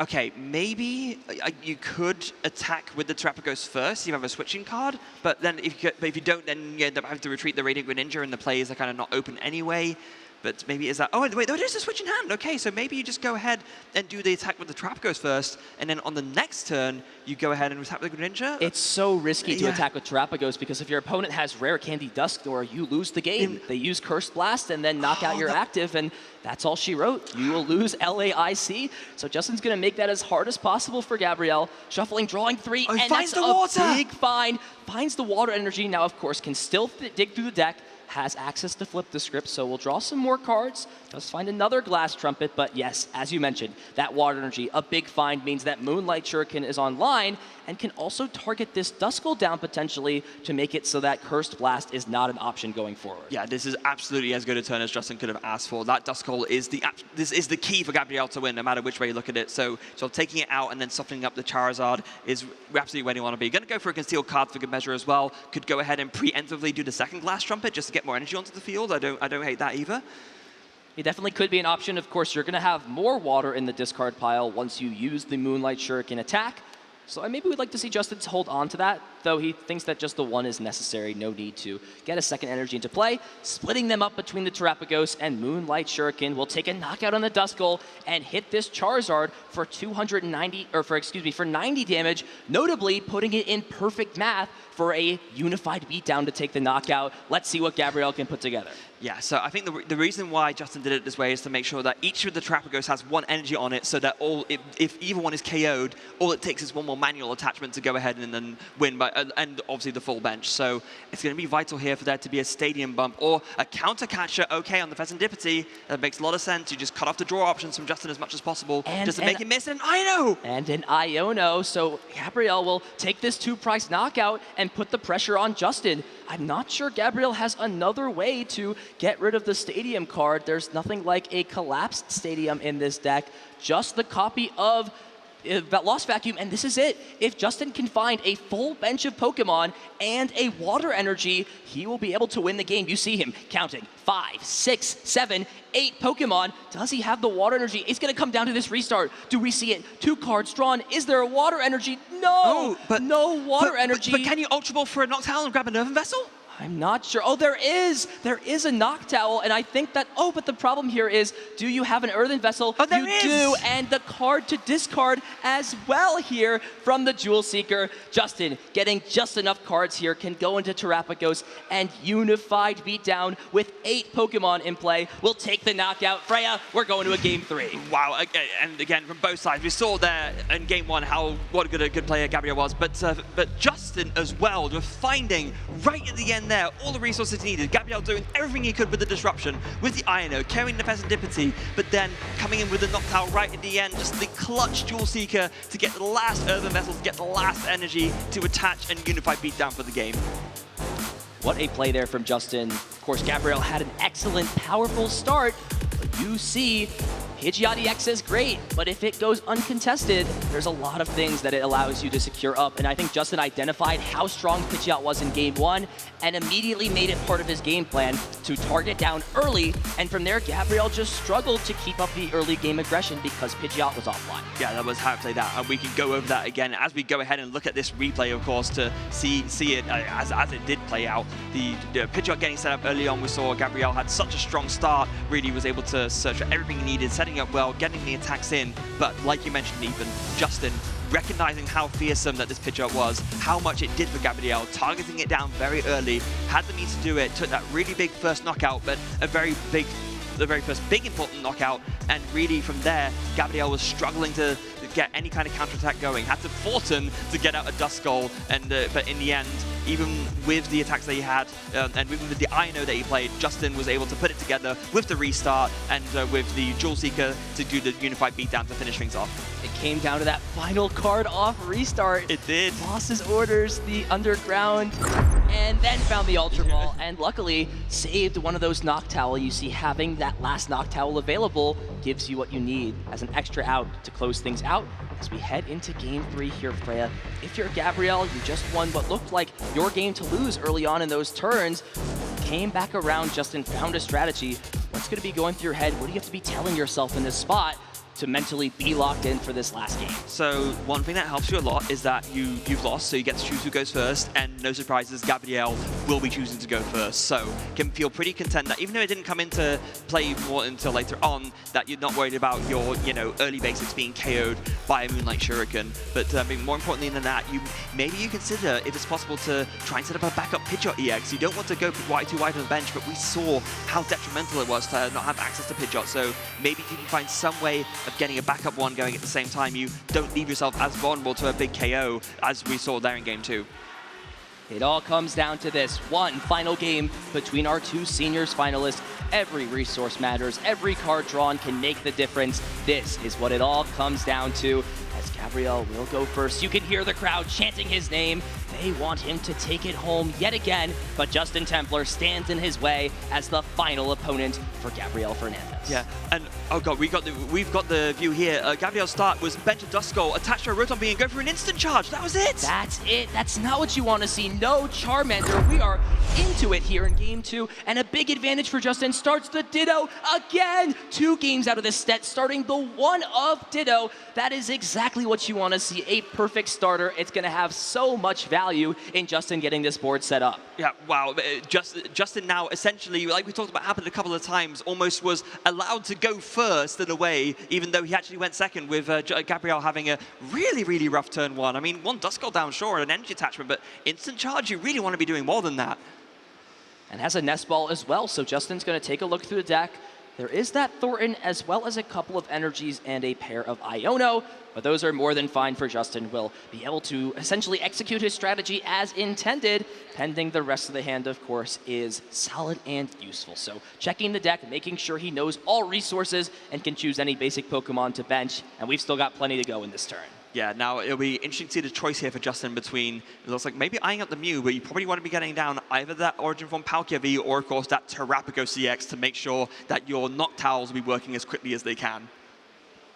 Okay, maybe you could attack with the Terrapagos first. You have a switching card, but then if you don't, then you end up having to retreat the Radiant Greninja, and the plays are kind of not open anyway. But maybe is that? Oh wait, there's a switch in hand. Okay, so maybe you just go ahead and do the attack with the Terrapagos first, and then on the next turn you go ahead and attack with the Greninja. It's so risky to attack with Terrapagos because if your opponent has Rare Candy Dusknoir, you lose the game. They use Curse Blast and then knock out your active, and that's all she wrote. You will lose LAIC. So Justin's going to make that as hard as possible for Gabriel. Shuffling, drawing 3, and finds that's the water. A big find. Finds the water energy. Now, of course, can still dig through the deck. Has access to flip the script, so we'll draw some more cards. Does find another Glass Trumpet, but yes, as you mentioned, that water energy, a big find, means that Moonlight Shuriken is online and can also target this Duskull down potentially to make it so that Cursed Blast is not an option going forward. Yeah, this is absolutely as good a turn as Justin could have asked for. That Duskull is this is the key for Gabriel to win, no matter which way you look at it. So taking it out and then softening up the Charizard is absolutely where you want to be. Going to go for a concealed card for good measure as well. Could go ahead and preemptively do the second Glass Trumpet just to get more energy onto the field. I don't hate that either. It definitely could be an option. Of course, you're going to have more water in the discard pile once you use the Moonlight Shuriken attack. So maybe we'd like to see Justin hold on to that, though he thinks that just the 1 is necessary. No need to get a second energy into play. Splitting them up between the Terrapagos and Moonlight Shuriken will take a knockout on the Duskull and hit this Charizard for 90 damage, notably putting it in perfect math for a unified beatdown to take the knockout. Let's see what Gabriel can put together. Yeah, so I think the reason why Justin did it this way is to make sure that each of the Terrapagos has 1 energy on it, so that if either one is KO'd, all it takes is 1 more manual attachment to go ahead and then win, and obviously the full bench. So it's going to be vital here for there to be a Stadium bump or a counter catcher. Okay, on the Pheasantipity, that makes a lot of sense. You just cut off the draw options from Justin as much as possible, just to make him miss an Iono. And an Iono, so Gabriel will take this 2-price knockout and put the pressure on Justin. I'm not sure Gabriel has another way to get rid of the Stadium card. There's nothing like a collapsed Stadium in this deck. Just the copy of Lost Vacuum, and this is it. If Justin can find a full bench of Pokemon and a water energy, he will be able to win the game. You see him counting 5, 6, 7, 8 Pokemon. Does he have the water energy? It's going to come down to this restart. Do we see it? 2 cards drawn. Is there a water energy? No! No water energy. But can you Ultra Ball for a Noctowl and grab a Nervin Vessel? I'm not sure. Oh, there is. There is a Noctowl, and I think that, oh, but the problem here is, do you have an Earthen Vessel? Oh, there you is. do, and the card to discard as well here from the Jewel Seeker. Justin getting just enough cards here can go into Terrapagos and Unified Beatdown with 8 Pokemon in play. We'll take the knockout. Freya, we're going to a Game 3. Wow, and again, from both sides, we saw there in Game 1 what a good player Gabriel was, but Justin as well, just finding right at the end there all the resources he needed. Gabriel doing everything he could with the disruption, with the Ino, carrying the Serendipity, but then coming in with the Noctowl right at the end, just the clutch Jewel Seeker to get the last Earthen Vessel, to get the last energy to attach and Unify Beatdown for the game. What a play there from Justin. Of course, Gabriel had an excellent, powerful start, but you see Pidgeot EX is great, but if it goes uncontested, there's a lot of things that it allows you to secure up. And I think Justin identified how strong Pidgeot was in Game 1 and immediately made it part of his game plan to target down early. And from there, Gabriel just struggled to keep up the early game aggression because Pidgeot was offline. Yeah, that was how to play that. And we can go over that again as we go ahead and look at this replay, of course, to see it as it did play out. The Pidgeot getting set up early on, we saw Gabriel had such a strong start, really was able to search for everything he needed, setting up well, getting the attacks in, but like you mentioned, even Justin recognizing how fearsome that this Pidgeot was, how much it did for Gabriel, targeting it down very early, had the means to do it, took that really big first knockout, but the very first big important knockout, and really from there, Gabriel was struggling to get any kind of counterattack going, had to force him to get out a Duskull, and but in the end, even with the attacks that he had, and even with the Ino that he played, Justin was able to put it together with the restart and with the Jewel Seeker to do the Unified Beatdown to finish things off. It came down to that final card off restart. It did. Boss's orders, the Underground, and then found the Ultra Ball, and luckily saved one of those Noctowl. You see, having that last Noctowl available gives you what you need as an extra out to close things out. As we head into Game 3 here, Freya, if you're Gabriel, you just won what looked like your game to lose early on in those turns, came back around, Justin found a strategy. What's going to be going through your head? What do you have to be telling yourself in this spot to mentally be locked in for this last game? So one thing that helps you a lot is that you've lost, so you get to choose who goes first, and no surprises, Gabriel will be choosing to go first. So can feel pretty content that even though it didn't come into play more until later on, that you're not worried about your early basics being KO'd by a Moonlight Shuriken. But I mean, more importantly than that, maybe you consider if it's possible to try and set up a backup Pidgeot EX. You don't want to go too wide on the bench, but we saw how detrimental it was to not have access to Pidgeot. So maybe you can find some way of getting a backup one going at the same time. You don't leave yourself as vulnerable to a big KO as we saw there in Game 2. It all comes down to this one final game between our 2 seniors finalists. Every resource matters. Every card drawn can make the difference. This is what it all comes down to. As Gabriel will go first, you can hear the crowd chanting his name. They want him to take it home yet again, but Justin Templar stands in his way as the final opponent for Gabriel Fernandez. Yeah, and oh god, we've got the view here. Gabriel's start was bench a Duskull, attached to a Rotom Bee, and go for an instant charge. That was it. That's it. That's not what you want to see. No Charmander. We are into it here in Game 2, and a big advantage for Justin. Starts the Ditto again. 2 games out of this set, starting the one of Ditto. That is exactly what you want to see. A perfect starter. It's going to have so much value in Justin getting this board set up. Yeah, wow. Justin now essentially, like we talked about, happened a couple of times, almost was allowed to go first in a way, even though he actually went second, with Gabriel having a really, really rough turn 1. I mean, 1 Duskull down, sure, an energy attachment, but instant charge, you really want to be doing more than that. And has a Nest Ball as well, so Justin's going to take a look through the deck. There is that Thornton, as well as a couple of energies and a pair of Iono, but those are more than fine for Justin. Will be able to essentially execute his strategy as intended, pending the rest of the hand, of course, is solid and useful. So checking the deck, making sure he knows all resources and can choose any basic Pokemon to bench, and we've still got plenty to go in this turn. Yeah, now it'll be interesting to see the choice here for Justin between, it looks like maybe eyeing up the Mew, but you probably want to be getting down either that Origin Form Palkia V or, of course, that Terrapagos CX to make sure that your Noctowls will be working as quickly as they can.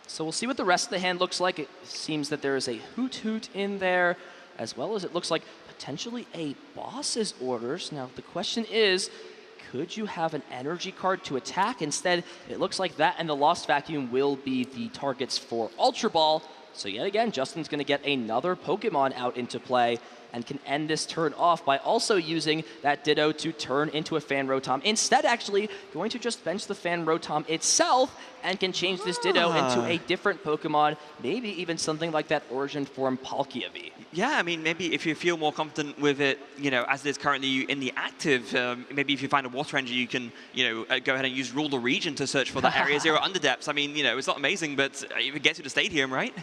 So we'll see what the rest of the hand looks like. It seems that there is a Hoot in there, as well as it looks like potentially a boss's orders. Now the question is, could you have an energy card to attack? Instead, it looks like that and the Lost Vacuum will be the targets for Ultra Ball. So yet again, Justin's going to get another Pokemon out into play and can end this turn off by also using that Ditto to turn into a Fan Rotom. Instead, actually, going to just bench the Fan Rotom itself and can change this Ditto into a different Pokemon, maybe even something like that Origin Form Palkia V. Yeah, I mean, maybe if you feel more confident with it, as it is currently in the active, maybe if you find a Water Energy, you can, go ahead and use Rule the Region to search for that Area 0 Underdepths. I mean, it's not amazing, but it gets you to Stadium, right?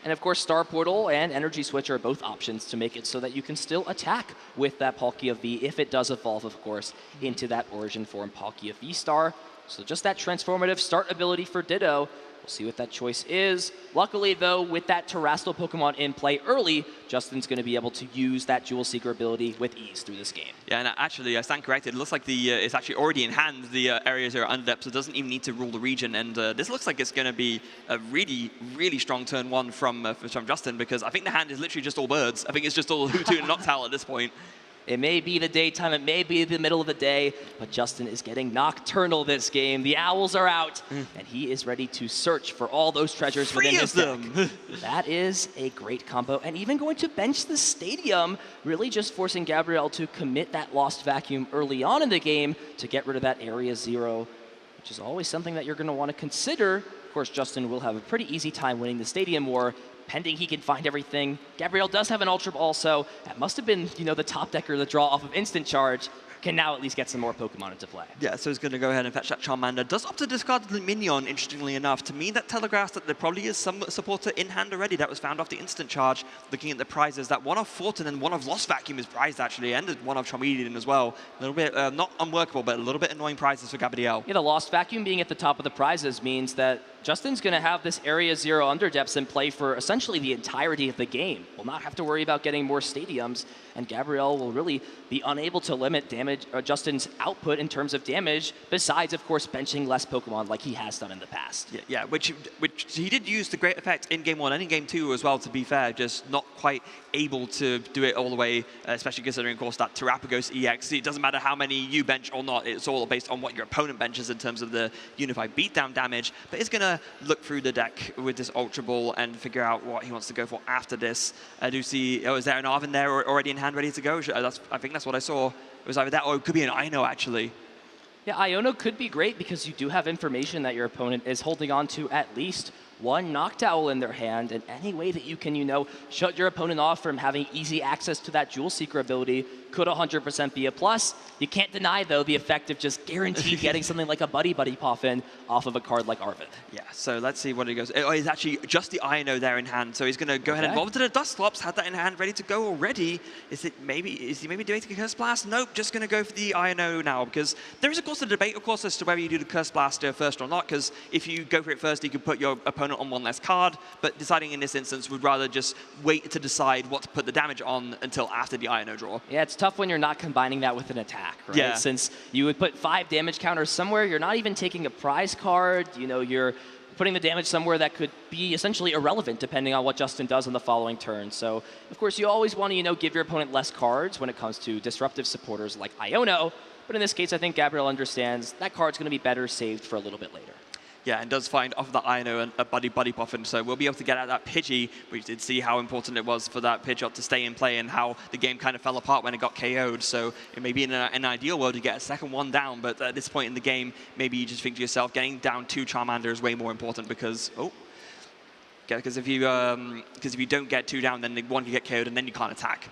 And of course, Star Portal and Energy Switch are both options to make it so that you can still attack with that Palkia V if it does evolve, of course, into that Origin Form Palkia V-Star. So just that transformative start ability for Ditto. We'll see what that choice is. Luckily, though, with that Terrestrial Pokemon in play early, Justin's going to be able to use that Jewel Seeker ability with ease through this game. Yeah, and actually, I stand corrected. It looks like it's actually already in hand, the Area 0 Underdepth, so it doesn't even need to rule the region. And this looks like it's going to be a really, really strong turn one from Justin, because I think the hand is literally just all birds. I think it's just all Hoothoot and Noctowl at this point. It may be the daytime, it may be the middle of the day, but Justin is getting nocturnal this game. The owls are out, and he is ready to search for all those treasures within his deck. That is a great combo, and even going to bench the Stadium, really just forcing Gabriel to commit that Lost Vacuum early on in the game to get rid of that Area 0, which is always something that you're going to want to consider. Of course, Justin will have a pretty easy time winning the Stadium War, pending he can find everything. Gabriel does have an Ultra Ball, so that must have been, the top decker, the draw off of Instant Charge. Can now at least get some more Pokemon into play. Yeah, so he's going to go ahead and fetch that Charmander. Does opt to discard the Minion, interestingly enough. To me, that telegraphs that there probably is some supporter in hand already that was found off the Instant Charge. Looking at the prizes, that one of Fortin and one of Lost Vacuum is prized, actually, and one of Charmeleon as well. A little bit, not unworkable, but a little bit annoying prizes for Gabriel. Yeah, the Lost Vacuum being at the top of the prizes means that Justin's going to have this Area 0 Underdepths in play for essentially the entirety of the game. We'll not have to worry about getting more Stadiums, and Gabriel will really be unable to limit Justin's output in terms of damage, besides, of course, benching less Pokemon like he has done in the past. Yeah, which he did use the great effect in Game 1 and in Game 2 as well, to be fair, just not quite able to do it all the way, especially considering, of course, that Terrapagos EX. It doesn't matter how many you bench or not, it's all based on what your opponent benches in terms of the Unified Beatdown damage, but it's going to look through the deck with this Ultra Ball and figure out what he wants to go for after this. I do see, is there an Arven there already in hand ready to go? I think that's what I saw. It was either that or it could be an Ino, actually. Yeah, Iono could be great because you do have information that your opponent is holding on to at least one Noctowl in their hand, and any way that you can, shut your opponent off from having easy access to that Jewel Seeker ability could 100% be a plus. You can't deny, though, the effect of just guaranteed getting something like a Buddy Puffin off of a card like Arven. Yeah, so let's see what he goes. Oh, it's actually just the Ino there in hand, so he's going to go ahead and evolve to the Dusclops, had that in hand, ready to go already. Is he maybe doing a Curse Blast? Nope, just going to go for the Ino now, because there is, of course, a debate, of course, as to whether you do the Curse Blast first or not, because if you go for it first, you can put your opponent on one less card, but deciding in this instance would rather just wait to decide what to put the damage on until after the Ino draw. Yeah, it's tough when you're not combining that with an attack, right? Yeah. Since you would put 5 damage counters somewhere, you're not even taking a prize card, you're putting the damage somewhere that could be essentially irrelevant depending on what Justin does on the following turn. So, of course, you always want to, give your opponent less cards when it comes to disruptive supporters like Iono, but in this case, I think Gabriel understands that card's going to be better saved for a little bit later. Yeah, and does find off of that Ino a Buddy Puffin, so we'll be able to get out that Pidgey. We did see how important it was for that Pidgeot to stay in play and how the game kind of fell apart when it got KO'd. So it may be in an ideal world to get a second one down, but at this point in the game, maybe you just think to yourself, getting down 2 Charmander is way more important because, because if you don't get 2 down, then the one can get KO'd and then you can't attack.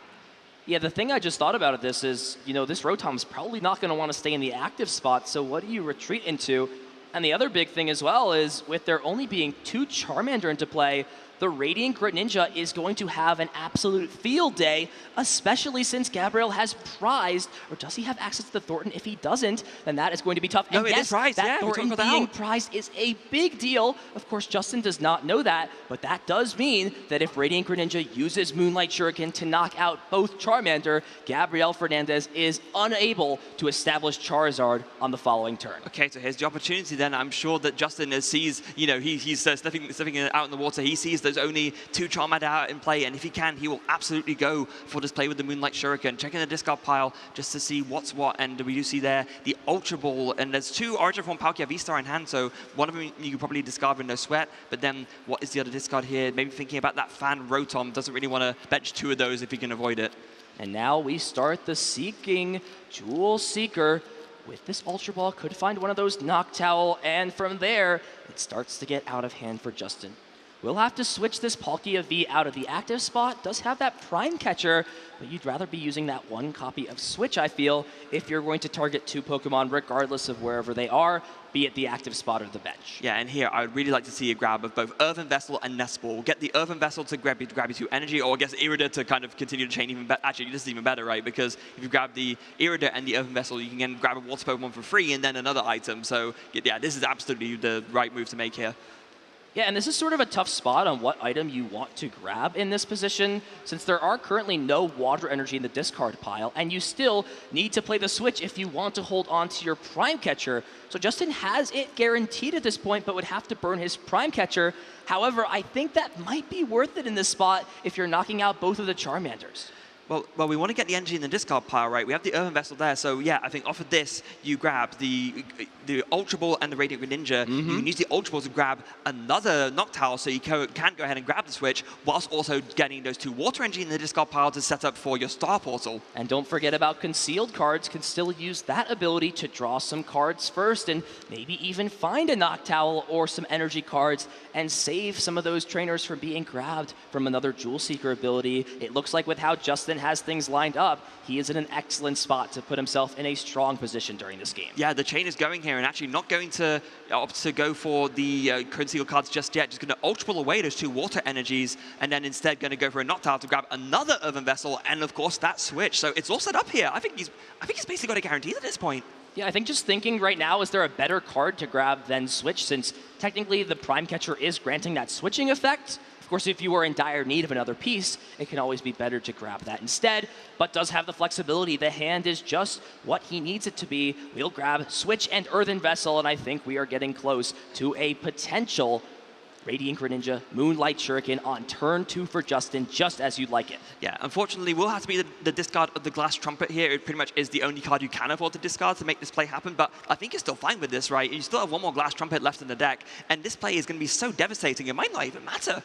Yeah, the thing I just thought about this is, this Rotom's probably not going to want to stay in the active spot, so what do you retreat into? And the other big thing as well is with there only being 2 Charmander into play, the Radiant Greninja is going to have an absolute field day, especially since Gabriel has prized, or does he have access to the Thornton? If he doesn't, then that is going to be tough. No, and it yes, is prized. that Yeah, Thornton being prized is a big deal. Of course, Justin does not know that, but that does mean that if Radiant Greninja uses Moonlight Shuriken to knock out both Charmander, Gabriel Fernandez is unable to establish Charizard on the following turn. Okay, so here's the opportunity then. I'm sure that Justin sees, he's stepping out in the water. He sees there's only 2 Charmander out in play, and if he can, he will absolutely go for this play with the Moonlight Shuriken, checking the discard pile just to see what's what. And we do see there the Ultra Ball, and there's 2 Origin Form Palkia V-Star in hand, so one of them you could probably discard with no sweat, but then what is the other discard here? Maybe thinking about that Fan Rotom, doesn't really want to bench 2 of those if he can avoid it. And now we start the Seeking Jewel Seeker. With this Ultra Ball, could find one of those Noctowl, and from there, it starts to get out of hand for Justin. We'll have to switch this Palkia V out of the active spot. Does have that Prime Catcher, but you'd rather be using that 1 copy of Switch, I feel, if you're going to target 2 Pokemon, regardless of wherever they are, be it the active spot or the bench. Yeah, and here I would really like to see a grab of both Earthen Vessel and Nest Ball. We'll get the Earthen Vessel to grab you 2 energy, or I guess Irida to kind of continue to chain even better. Actually, this is even better, right? Because if you grab the Irida and the Earthen Vessel, you can then grab a Water Pokemon for free and then another item. So yeah, this is absolutely the right move to make here. Yeah, and this is sort of a tough spot on what item you want to grab in this position, since there are currently no water energy in the discard pile, and you still need to play the switch if you want to hold on to your Prime Catcher. So Justin has it guaranteed at this point, but would have to burn his Prime Catcher. However, I think that might be worth it in this spot if you're knocking out both of the Charmanders. Well, we want to get the energy in the discard pile, right? We have the Earthen Vessel there, so yeah, I think off of this, you grab the Ultra Ball and the Radiant Greninja. You can use the Ultra Ball to grab another Noctowl, so you can go ahead and grab the switch, whilst also getting those 2 water energy in the discard pile to set up for your Star Portal. And don't forget about concealed cards. Can still use that ability to draw some cards first, and maybe even find a Noctowl or some energy cards, and save some of those trainers from being grabbed from another Jewel Seeker ability. It looks like with how Justin has things lined up, he is in an excellent spot to put himself in a strong position during this game. Yeah, the chain is going here, and actually not going to opt to go for the concealed cards just yet. Just going to Ultra Ball away those 2 water energies, and then instead going to go for a Noctowl to grab another Earthen Vessel, and of course that switch. So it's all set up here. I think he's basically got a guarantee at this point. Yeah, I think just thinking right now, is there a better card to grab than Switch, since technically the Prime Catcher is granting that switching effect. Of course, if you are in dire need of another piece, it can always be better to grab that instead, but does have the flexibility. The hand is just what he needs it to be. We'll grab Switch and Earthen Vessel, and I think we are getting close to a potential Radiant Greninja, Moonlight Shuriken on turn 2 for Justin, just as you'd like it. Yeah, unfortunately, we'll have to be the discard of the Glass Trumpet here. It pretty much is the only card you can afford to discard to make this play happen, but I think you're still fine with this, right? You still have 1 more Glass Trumpet left in the deck, and this play is going to be so devastating, it might not even matter.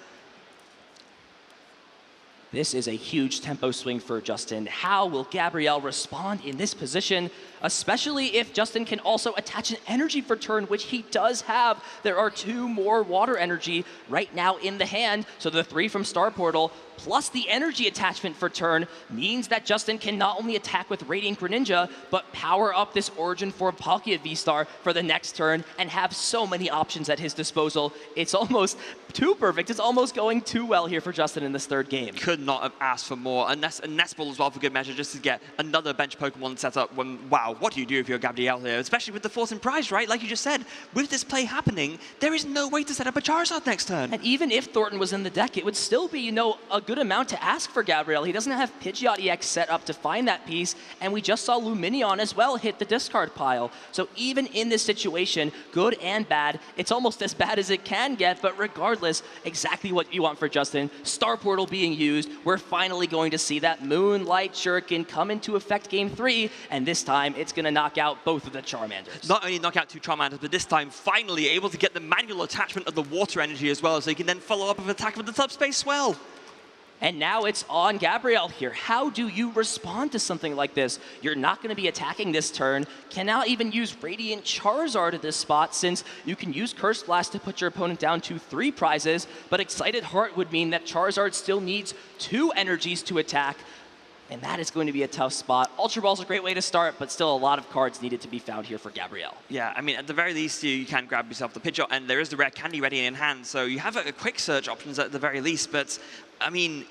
This is a huge tempo swing for Justin. How will Gabriel respond in this position, especially if Justin can also attach an energy for turn, which he does have. There are 2 more water energy right now in the hand, so the 3 from Star Portal plus the energy attachment for turn means that Justin can not only attack with Radiant Greninja, but power up this Origin Form Palkia V-Star for the next turn and have so many options at his disposal. It's almost too perfect. It's almost going too well here for Justin in this 3rd game. Could not have asked for more. And Nest Ball as well for good measure, just to get another bench Pokemon set up. Wow, what do you do if you're Gabriel here? Especially with the Force and Prize, right? Like you just said, with this play happening, there is no way to set up a Charizard next turn. And even if Thornton was in the deck, it would still be, a good amount to ask for Gabriel. He doesn't have Pidgeot EX set up to find that piece, and we just saw Lumineon as well hit the discard pile. So even in this situation, good and bad, it's almost as bad as it can get, but regardless, exactly what you want for Justin. Star Portal being used, we're finally going to see that Moonlight Shuriken come into effect game 3, and this time it's going to knock out both of the Charmanders. Not only knock out 2 Charmanders, but this time finally able to get the manual attachment of the water energy as well, so he can then follow up with attack with the subspace swell. And now it's on Gabriel here. How do you respond to something like this? You're not going to be attacking this turn. Cannot even use Radiant Charizard at this spot, since you can use Curse Blast to put your opponent down to 3 prizes, but Excited Heart would mean that Charizard still needs 2 energies to attack. and that is going to be a tough spot. Ultra Ball's a great way to start, but still a lot of cards needed to be found here for Gabriel. Yeah, I mean, at the very least, you can grab yourself the Pidgeot, and there is the rare candy ready in hand, so you have a quick search options at the very least, but, I mean,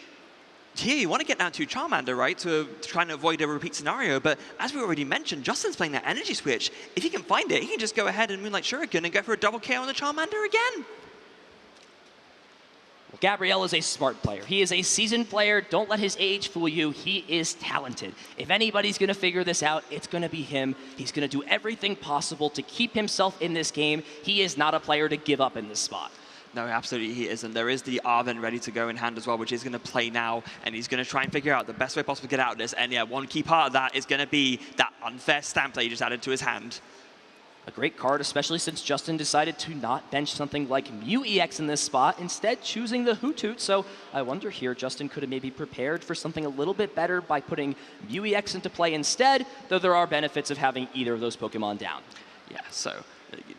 here you want to get down to Charmander, right, to try and avoid a repeat scenario, but as we already mentioned, Justin's playing that energy switch. If he can find it, he can just go ahead and Moonlight Shuriken and go for a double KO on the Charmander again. Well, Gabriel is a smart player. He is a seasoned player. Don't let his age fool you. He is talented. If anybody's going to figure this out, it's going to be him. He's going to do everything possible to keep himself in this game. He is not a player to give up in this spot. No, absolutely he isn't. There is the Arven ready to go in hand as well, which is going to play now, and he's going to try and figure out the best way possible to get out of this. And yeah, one key part of that is going to be that unfair stamp that he just added to his hand. A great card, especially since Justin decided to not bench something like Mew EX in this spot, instead choosing the Hoothoot. So I wonder here, Justin could have maybe prepared for something a little bit better by putting Mew EX into play instead, though there are benefits of having either of those Pokemon down. Yeah, so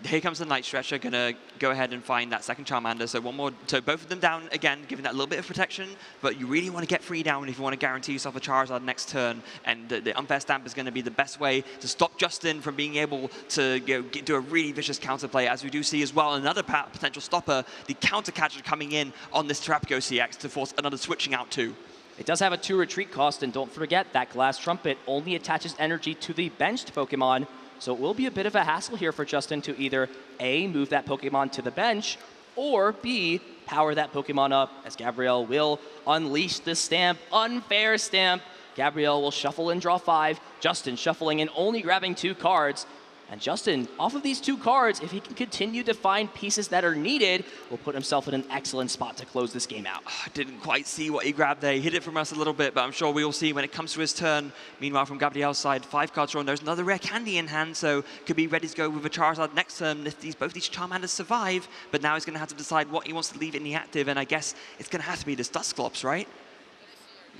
here comes the Night Stretcher, going to go ahead and find that second Charmander. So one more, so both of them down again, giving that a little bit of protection, but you really want to get 3 down if you want to guarantee yourself a Charizard next turn. And the unfair stamp is going to be the best way to stop Justin from being able to do a really vicious counterplay, as we do see as well. Another potential stopper, the counter catcher coming in on this Terapagos CX to force another switching out too. It does have a 2 retreat cost, and don't forget that Glass Trumpet only attaches energy to the benched Pokemon. So it will be a bit of a hassle here for Justin to either A, move that Pokemon to the bench, or B, power that Pokemon up, as Gabriel will unleash the stamp, unfair stamp. Gabriel will shuffle and draw 5, Justin shuffling and only grabbing 2 cards. And Justin, off of these 2 cards, if he can continue to find pieces that are needed, will put himself in an excellent spot to close this game out. I didn't quite see what he grabbed there. He hid it from us a little bit, but I'm sure we will see when it comes to his turn. Meanwhile, from Gabriel's side, 5 cards drawn. There's another rare candy in hand, so could be ready to go with a Charizard next turn if both these Charmanders survive. But now he's going to have to decide what he wants to leave in the active, and I guess it's going to have to be this Dusclops, right?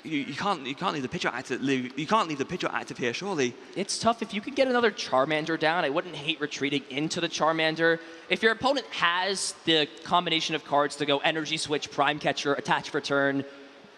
You can't leave the Pidgeot active. You can't leave the Pidgeot active here, surely. It's tough. If you could get another Charmander down, I wouldn't hate retreating into the Charmander. If your opponent has the combination of cards to go Energy Switch, Prime Catcher, Attach for turn,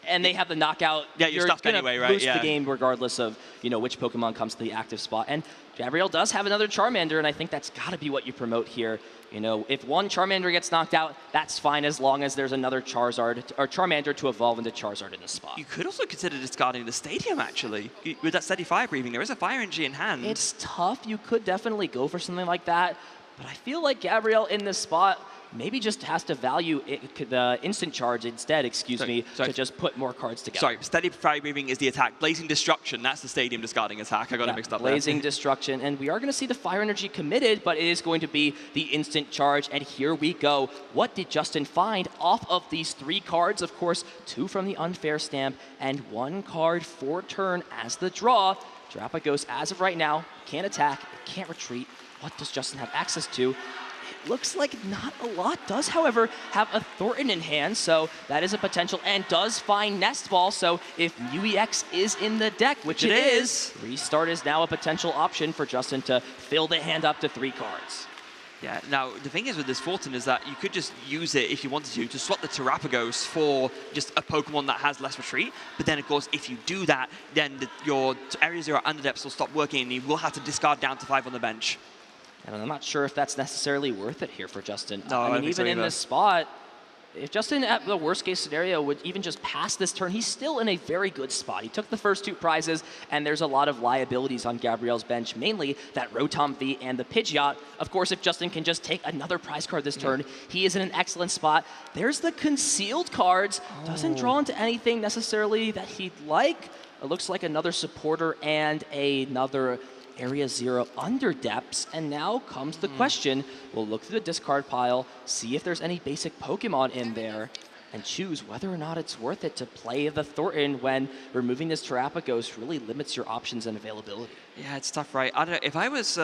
and they have the knockout, yeah, you're stuck anyway, right? Boost the game regardless of which Pokemon comes to the active spot. And Gabriel does have another Charmander, and I think that's got to be what you promote here. If one Charmander gets knocked out, that's fine as long as there's another Charizard or Charmander to evolve into Charizard in the spot. You could also consider discarding the Stadium, actually. With that steady fire breathing, there is a Fire Energy in hand. It's tough. You could definitely go for something like that, but I feel like Gabriel in this spot maybe just has to value the instant charge instead, to just put more cards together. Sorry, steady fire breathing is the attack. Blazing Destruction, that's the Stadium discarding attack. I got it mixed up Blazing there. Destruction, and we are going to see the Fire Energy committed, but it is going to be the instant charge, and here we go. What did Justin find off of these 3 cards? Of course, 2 from the unfair stamp, and 1 card for turn as the draw. Terapagos, as of right now, can't attack, it can't retreat. What does Justin have access to? Looks like not a lot. Does, however, have a Thornton in hand, so that is a potential, and does find Nest Ball, so if Mew EX is in the deck, which it is, Restart is now a potential option for Justin to fill the hand up to 3 cards. Yeah, now, the thing is with this Thornton is that you could just use it if you wanted to swap the Terapagos for just a Pokemon that has less retreat, but then, of course, if you do that, then your Area 0 Underdepths will stop working, and you will have to discard down to 5 on the bench. And I'm not sure if that's necessarily worth it here for Justin. No, I mean, even in this spot, if Justin, at the worst case scenario, would even just pass this turn, he's still in a very good spot. He took the first 2 prizes, and there's a lot of liabilities on Gabriel's bench, mainly that Rotom V and the Pidgeot. Of course, if Justin can just take another prize card this turn, he is in an excellent spot. There's the concealed cards. Doesn't draw into anything necessarily that he'd like. It looks like another supporter and another Area 0 under depths, and now comes the question. We'll look through the discard pile, see if there's any basic Pokemon in there, and choose whether or not it's worth it to play the Thornton when removing this Terapagos really limits your options and availability. Yeah, it's tough, right? I don't know. If I was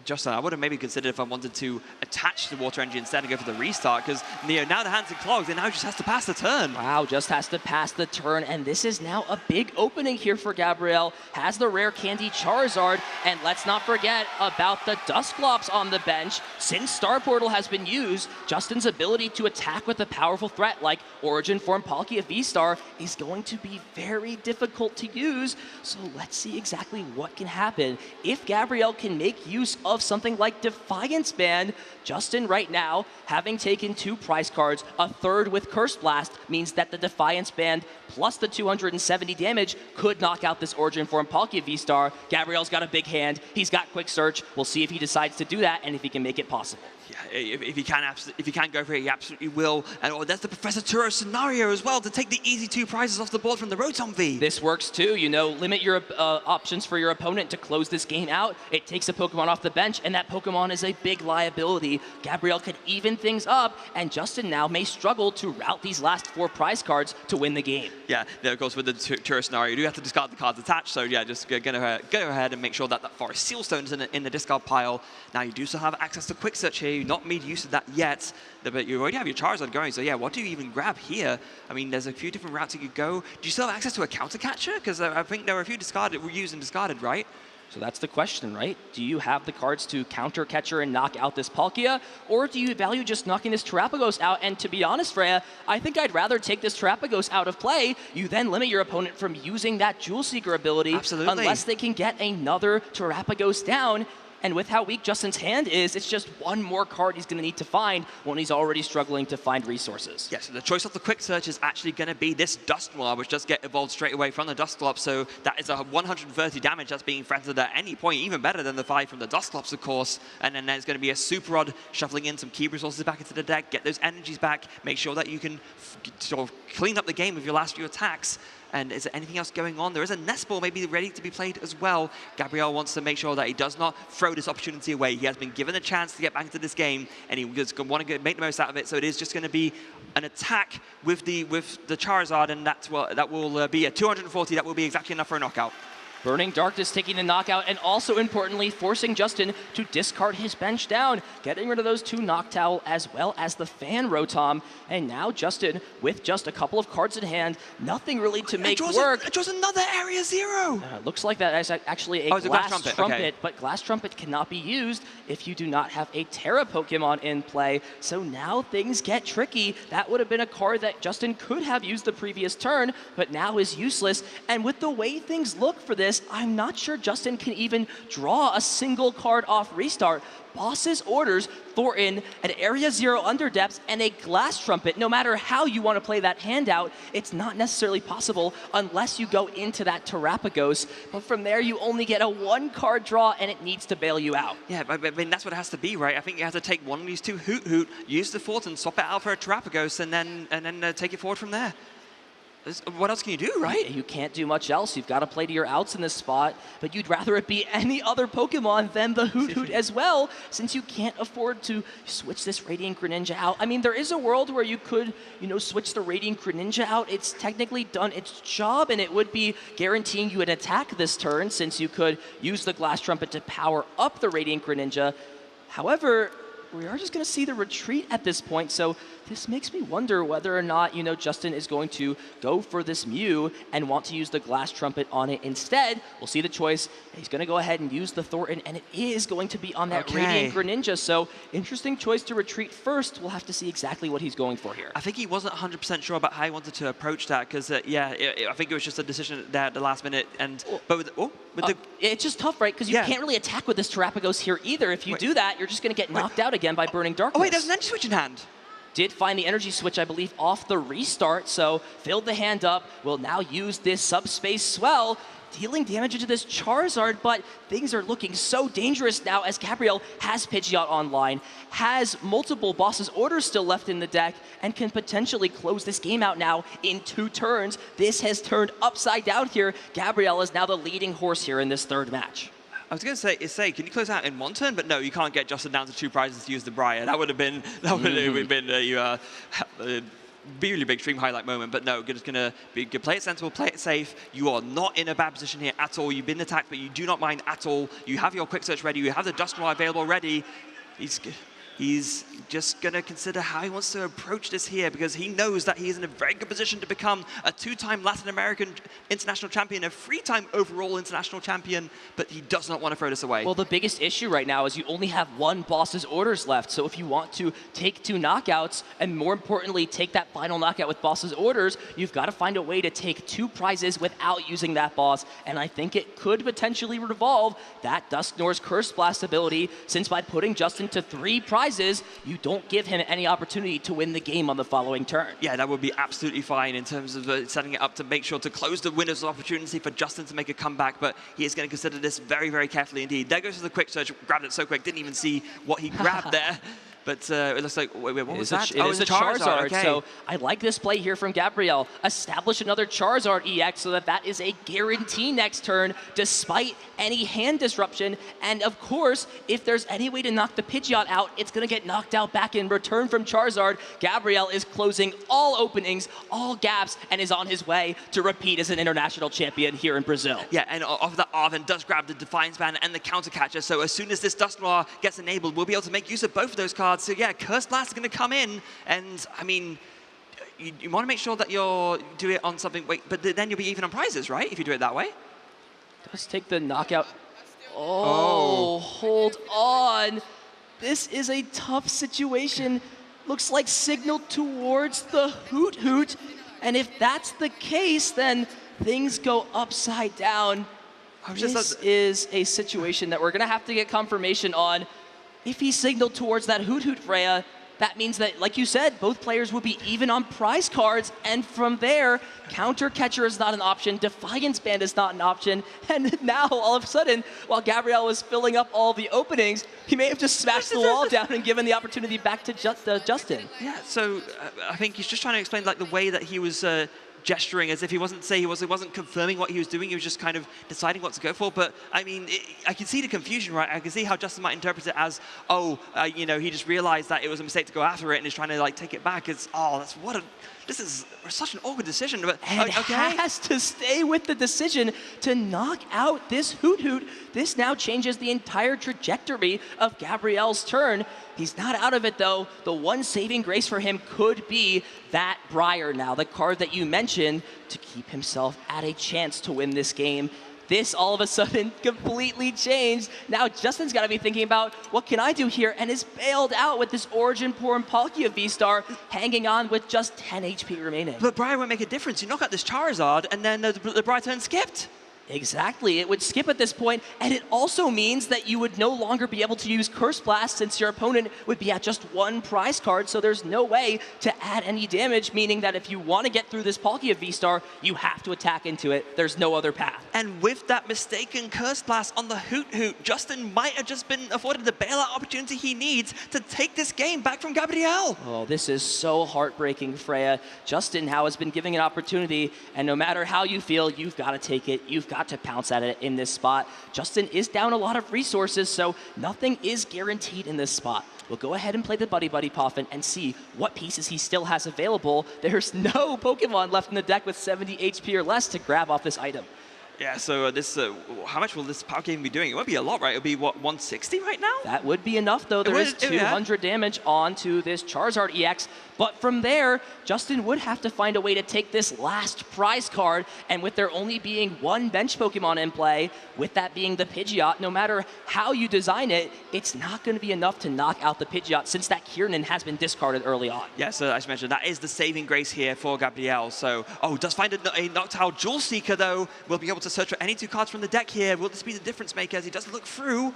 Justin, I would have maybe considered if I wanted to attach the water energy instead and go for the restart, because now the hand's in clogs, and now just has to pass the turn. Wow, just has to pass the turn, and this is now a big opening here for Gabriel. Has the rare candy Charizard, and let's not forget about the Dusclops on the bench. Since Star Portal has been used, Justin's ability to attack with a powerful threat like Origin Form Palkia V-Star is going to be very difficult to use, so let's see exactly what can happen. If Gabriel can make use of something like Defiance Band, Justin right now, having taken 2 prize cards, a third with Curse Blast, means that the Defiance Band plus the 270 damage could knock out this Origin Form Palkia V-Star. Gabriel's got a big hand, he's got Quick Search. We'll see if he decides to do that and if he can make it possible. Yeah, if he can go for it, he absolutely will. And there's the Professor Turo scenario as well to take the easy 2 prizes off the board from the Rotom V. This works too, you know, limit your options for your opponent to close this game out. It takes a Pokemon off the bench, and that Pokemon is a big liability. Gabriel could even things up, and Justin now may struggle to route these last 4 prize cards to win the game. Yeah, of course, with the Turo scenario, you do have to discard the cards attached, so yeah, just go ahead and make sure that Forest Sealstone is in the discard pile. Now, you do still have access to Quick Search here. You've not made use of that yet, but you already have your Charizard going, so yeah, what do you even grab here? I mean, there's a few different routes you could go. Do you still have access to a Counter Catcher? Because I think there were a few used and discarded, right? So that's the question, right? Do you have the cards to Counter Catcher and knock out this Palkia, or do you value just knocking this Terapagos out? And to be honest, Freya, I think I'd rather take this Terapagos out of play. You then limit your opponent from using that Jewel Seeker ability. Absolutely. Unless they can get another Terapagos down. And with how weak Justin's hand is, it's just one more card he's going to need to find when he's already struggling to find resources. Yes, so the choice of the Quick Search is actually going to be this Dusknoir, which does get evolved straight away from the Dusclops, so that is a 130 damage that's being threatened at any point, even better than the 5 from the Dusclops, of course. And then there's going to be a Super Rod shuffling in some key resources back into the deck, get those energies back, make sure that you can sort of clean up the game with your last few attacks. And is there anything else going on? There is a Nest Ball maybe ready to be played as well. Gabriel wants to make sure that he does not throw this opportunity away. He has been given a chance to get back into this game, and he just want to make the most out of it. So it is just going to be an attack with the Charizard, and that will be a 240. That will be exactly enough for a knockout. Burning Darkness taking the knockout, and also importantly, forcing Justin to discard his bench down, getting rid of those 2 Noctowl as well as the Fan Rotom. And now Justin, with just a couple of cards in hand, nothing really to make work. It draws another Area 0. Looks like that is actually a Glass Trumpet, okay. But Glass Trumpet cannot be used if you do not have a Terra Pokemon in play. So now things get tricky. That would have been a card that Justin could have used the previous turn, but now is useless. And with the way things look for this, I'm not sure Justin can even draw a single card off restart. Boss's orders, Thornton, an Area 0 Underdepths, and a Glass Trumpet. No matter how you want to play that hand out, it's not necessarily possible unless you go into that Terapagos. But from there, you only get a 1-card draw, and it needs to bail you out. Yeah, I mean, that's what it has to be, right? I think you have to take one of these 2 Hoot, use the Thornton, swap it out for a Terapagos, and then take it forward from there. What else can you do, right? You can't do much else. You've got to play to your outs in this spot, but you'd rather it be any other Pokemon than the Hoot as well, since you can't afford to switch this Radiant Greninja out. I mean, there is a world where you could, switch the Radiant Greninja out. It's technically done its job, and it would be guaranteeing you an attack this turn, since you could use the Glass Trumpet to power up the Radiant Greninja. However, we are just going to see the retreat at this point, so this makes me wonder whether or not, Justin is going to go for this Mew and want to use the Glass Trumpet on it instead. We'll see the choice. He's going to go ahead and use the Thornton, and it is going to be on that Radiant Greninja, so interesting choice to retreat first. We'll have to see exactly what he's going for here. I think he wasn't 100% sure about how he wanted to approach that, because, I think it was just a decision there at the last minute, and it's just tough, right? Because you can't really attack with this Terapagos here either. If you do that, you're just going to get knocked out again by Burning Darkness. Oh, wait, there's an Energy Switch in hand. Did find the Energy Switch, I believe, off the restart, so filled the hand up, will now use this Subspace Swell, dealing damage into this Charizard, but things are looking so dangerous now as Gabriel has Pidgeot online, has multiple Boss's Orders still left in the deck, and can potentially close this game out now in 2 turns. This has turned upside down here. Gabriel is now the leading horse here in this 3rd match. I was going to say, can you close out in 1 turn? But no, you can't get Justin down to 2 prizes to use the Briar. That would have been, really big stream highlight moment, but no, just going to play it sensible, play it safe. You are not in a bad position here at all. You've been attacked, but you do not mind at all. You have your quick search ready. You have the Dust Noir available already. He's just going to consider how he wants to approach this here, because he knows that he is in a very good position to become a 2-time Latin American international champion, a 3-time overall international champion, but he does not want to throw this away. Well, the biggest issue right now is you only have one boss's orders left. So if you want to take 2 knockouts, and more importantly, take that final knockout with boss's orders, you've got to find a way to take 2 prizes without using that boss. And I think it could potentially revolve that Dust Noir's Curse Blast ability, since by putting Justin to 3 prizes, you don't give him any opportunity to win the game on the following turn. Yeah, that would be absolutely fine in terms of setting it up to make sure to close the winner's opportunity for Justin to make a comeback, but he is going to consider this very, very carefully indeed. There goes to the quick search, grabbed it so quick, didn't even see what he grabbed there. But it looks like, wait, what was that? It is a Charizard. Okay. So I like this play here from Gabriel. Establish another Charizard EX so that is a guarantee next turn, despite any hand disruption. And of course, if there's any way to knock the Pidgeot out, it's going to get knocked out back in return from Charizard. Gabriel is closing all openings, all gaps, and is on his way to repeat as an international champion here in Brazil. Yeah, and off the Arven does grab the Defiance Band and the Counter Catcher. So as soon as this Dust Noir gets enabled, we'll be able to make use of both of those cards. So yeah, Curse Blast is going to come in, and I mean, you want to make sure that you're doing it on something, but then you'll be even on prizes, right? If you do it that way. Let's take the knockout. Oh, hold on. This is a tough situation. Looks like signal towards the Hoot Hoot, and if that's the case, then things go upside down. This is a situation that we're going to have to get confirmation on. If he signaled towards that Hoot Hoot, Freya, that means that, like you said, both players would be even on prize cards, and from there, Counter Catcher is not an option, Defiance Band is not an option, and now, all of a sudden, while Gabriel was filling up all the openings, he may have just smashed the wall down and given the opportunity back to Justin. Yeah, so I think he's just trying to explain like the way that he was gesturing, as if he wasn't confirming what he was doing. He was just kind of deciding what to go for. But I mean, I can see the confusion, right? I can see how Justin might interpret it as, you know, he just realized that it was a mistake to go after it and is trying to like take it back. It's this is such an awkward decision. But and has to stay with the decision to knock out this Hoot Hoot. This now changes the entire trajectory of Gabriel's turn. He's not out of it, though. The one saving grace for him could be that Briar now, the card that you mentioned, to keep himself at a chance to win this game. This all of a sudden completely changed. Now Justin's got to be thinking about, what can I do here? And is bailed out with this Origin Poor and Palkia V-Star hanging on with just 10 HP remaining. But Briar won't make a difference. You knock out this Charizard, and then the Briar turn skipped. Exactly, it would skip at this point, and it also means that you would no longer be able to use Curse Blast since your opponent would be at just 1 prize card, so there's no way to add any damage, meaning that if you want to get through this Palkia V-Star, you have to attack into it. There's no other path. And with that mistaken Curse Blast on the Hoot Hoot, Justin might have just been afforded the bailout opportunity he needs to take this game back from Gabriel. Oh, this is so heartbreaking, Freya. Justin now has been given an opportunity, and no matter how you feel, you've got to take it. You've got to pounce at it in this spot. Justin is down a lot of resources, so nothing is guaranteed in this spot. We'll go ahead and play the Buddy Buddy Poffin and see what pieces he still has available. There's no Pokemon left in the deck with 70 HP or less to grab off this item. Yeah, so how much will this power game be doing? It won't be a lot, right? It'll be, what, 160 right now? That would be enough, though. There is 200 damage onto this Charizard EX. But from there, Justin would have to find a way to take this last prize card, and with there only being 1 bench Pokemon in play, with that being the Pidgeot, no matter how you design it, it's not going to be enough to knock out the Pidgeot, since that Kiernan has been discarded early on. Yeah, so as mentioned, that is the saving grace here for Gabriel. So, does find a knocked out Jewel Seeker, though. We'll be able to search for any 2 cards from the deck here. Will this be the difference maker as he does look through?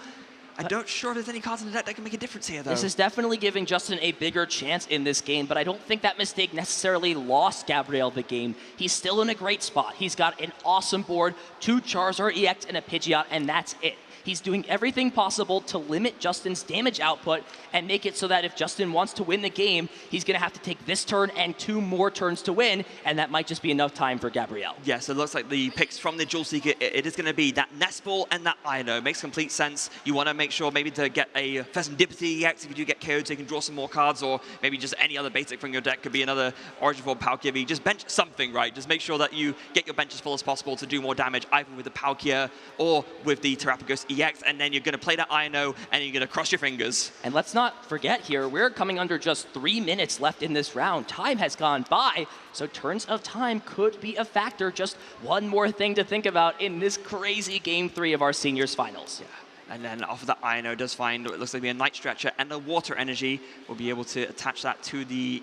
I'm not sure if there's any cards in the deck that can make a difference here, though. This is definitely giving Justin a bigger chance in this game, but I don't think that mistake necessarily lost Gabriel the game. He's still in a great spot. He's got an awesome board, 2 Charizard EX and a Pidgeot, and that's it. He's doing everything possible to limit Justin's damage output and make it so that if Justin wants to win the game, he's going to have to take this turn and 2 more turns to win, and that might just be enough time for Gabriel. Yeah, so it looks like the picks from the Jewel Seeker, it is going to be that Nest Ball and that Ino. Makes complete sense. You want to make sure maybe to get a Serendipity EX if you do get KO'd, so you can draw some more cards, or maybe just any other basic from your deck. Could be another Origin Form Palkia V. Just bench something, right? Just make sure that you get your bench as full as possible to do more damage, either with the Palkia or with the Terapagos EX, and then you're going to play that Ino, and you're going to cross your fingers. And let's not forget here, we're coming under just 3 minutes left in this round. Time has gone by, so turns of time could be a factor. Just one more thing to think about in this crazy Game 3 of our Seniors Finals. Yeah. And then off of that Ino does find what looks like a Night Stretcher and a Water Energy. We'll be able to attach that to the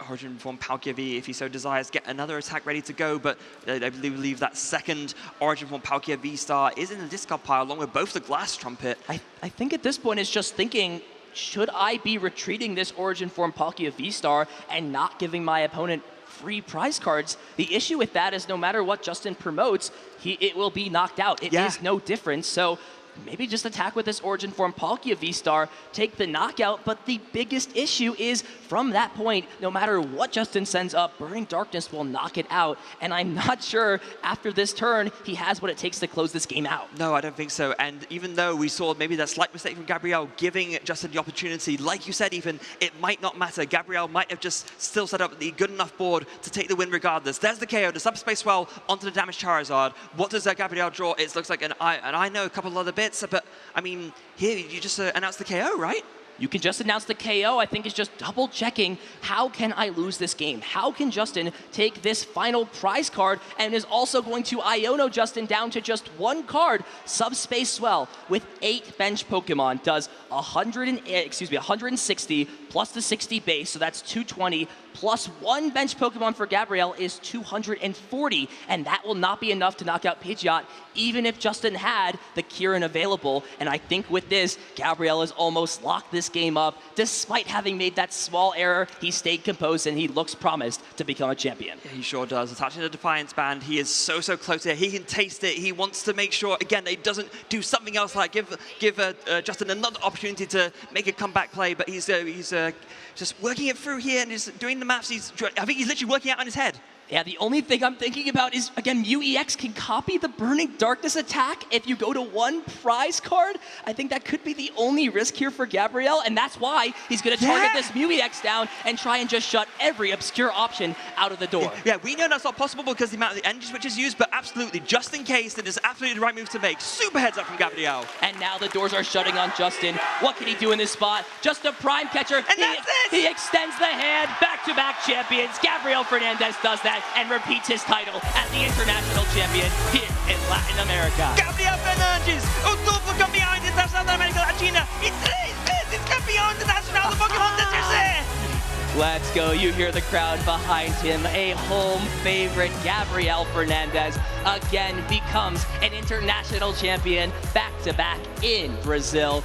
Origin Form Palkia V if he so desires, get another attack ready to go, but I believe that second Origin Form Palkia V-Star is in the discard pile along with both the Glass Trumpet. I think at this point it's just thinking, should I be retreating this Origin Form Palkia V-Star and not giving my opponent free prize cards? The issue with that is no matter what Justin promotes, it will be knocked out. It is no difference. So maybe just attack with this Origin Form Palkia V-Star, take the knockout, but the biggest issue is from that point, no matter what Justin sends up, Burning Darkness will knock it out, and I'm not sure after this turn he has what it takes to close this game out. No, I don't think so, and even though we saw maybe that slight mistake from Gabriel giving Justin the opportunity, like you said even, it might not matter. Gabriel might have just still set up the good enough board to take the win regardless. There's the KO, the Subspace Swell onto the damaged Charizard. What does Gabriel draw? It looks like an I know a couple of other bits, but I mean, here you just announced the KO, right? You can just announce the KO. I think it's just double checking, how can I lose this game? How can Justin take this final prize card and is also going to Iono Justin down to just 1 card? Subspace Swell with 8 bench Pokemon does 160 plus the 60 base, so that's 220, plus 1 bench Pokemon for Gabriel is 240, and that will not be enough to knock out Pidgeot, even if Justin had the Kieran available. And I think with this, Gabriel has almost locked this game up. Despite having made that small error, he stayed composed and he looks promised to become a champion. Yeah, he sure does. Attaching the Defiance Band, he is so close here. He can taste it. He wants to make sure, again, he doesn't do something else like give Justin another opportunity to make a comeback play, but he's just working it through here and just doing the maths. I think he's literally working out in his head. Yeah, the only thing I'm thinking about is, again, MuEX can copy the Burning Darkness attack if you go to 1 prize card. I think that could be the only risk here for Gabriel, and that's why he's going to target this MuEX down and try and just shut every obscure option out of the door. Yeah, we know that's not possible because the amount of the energy switches used, but absolutely, just in case, that is absolutely the right move to make. Super heads up from Gabriel. And now the doors are shutting on Justin. What can he do in this spot? Just a Prime Catcher. And that's it! He extends the hand. Back-to-back champions. Gabriel Fernandez does that and repeats his title as the international champion here in Latin America. Gabriel Fernandes, o duplo campeão internacional da América Latina e 3 vezes campeão internacional do Pokémon TCG. Let's go. You hear the crowd behind him. A home favorite, Gabriel Fernandez, again becomes an international champion back-to-back in Brazil.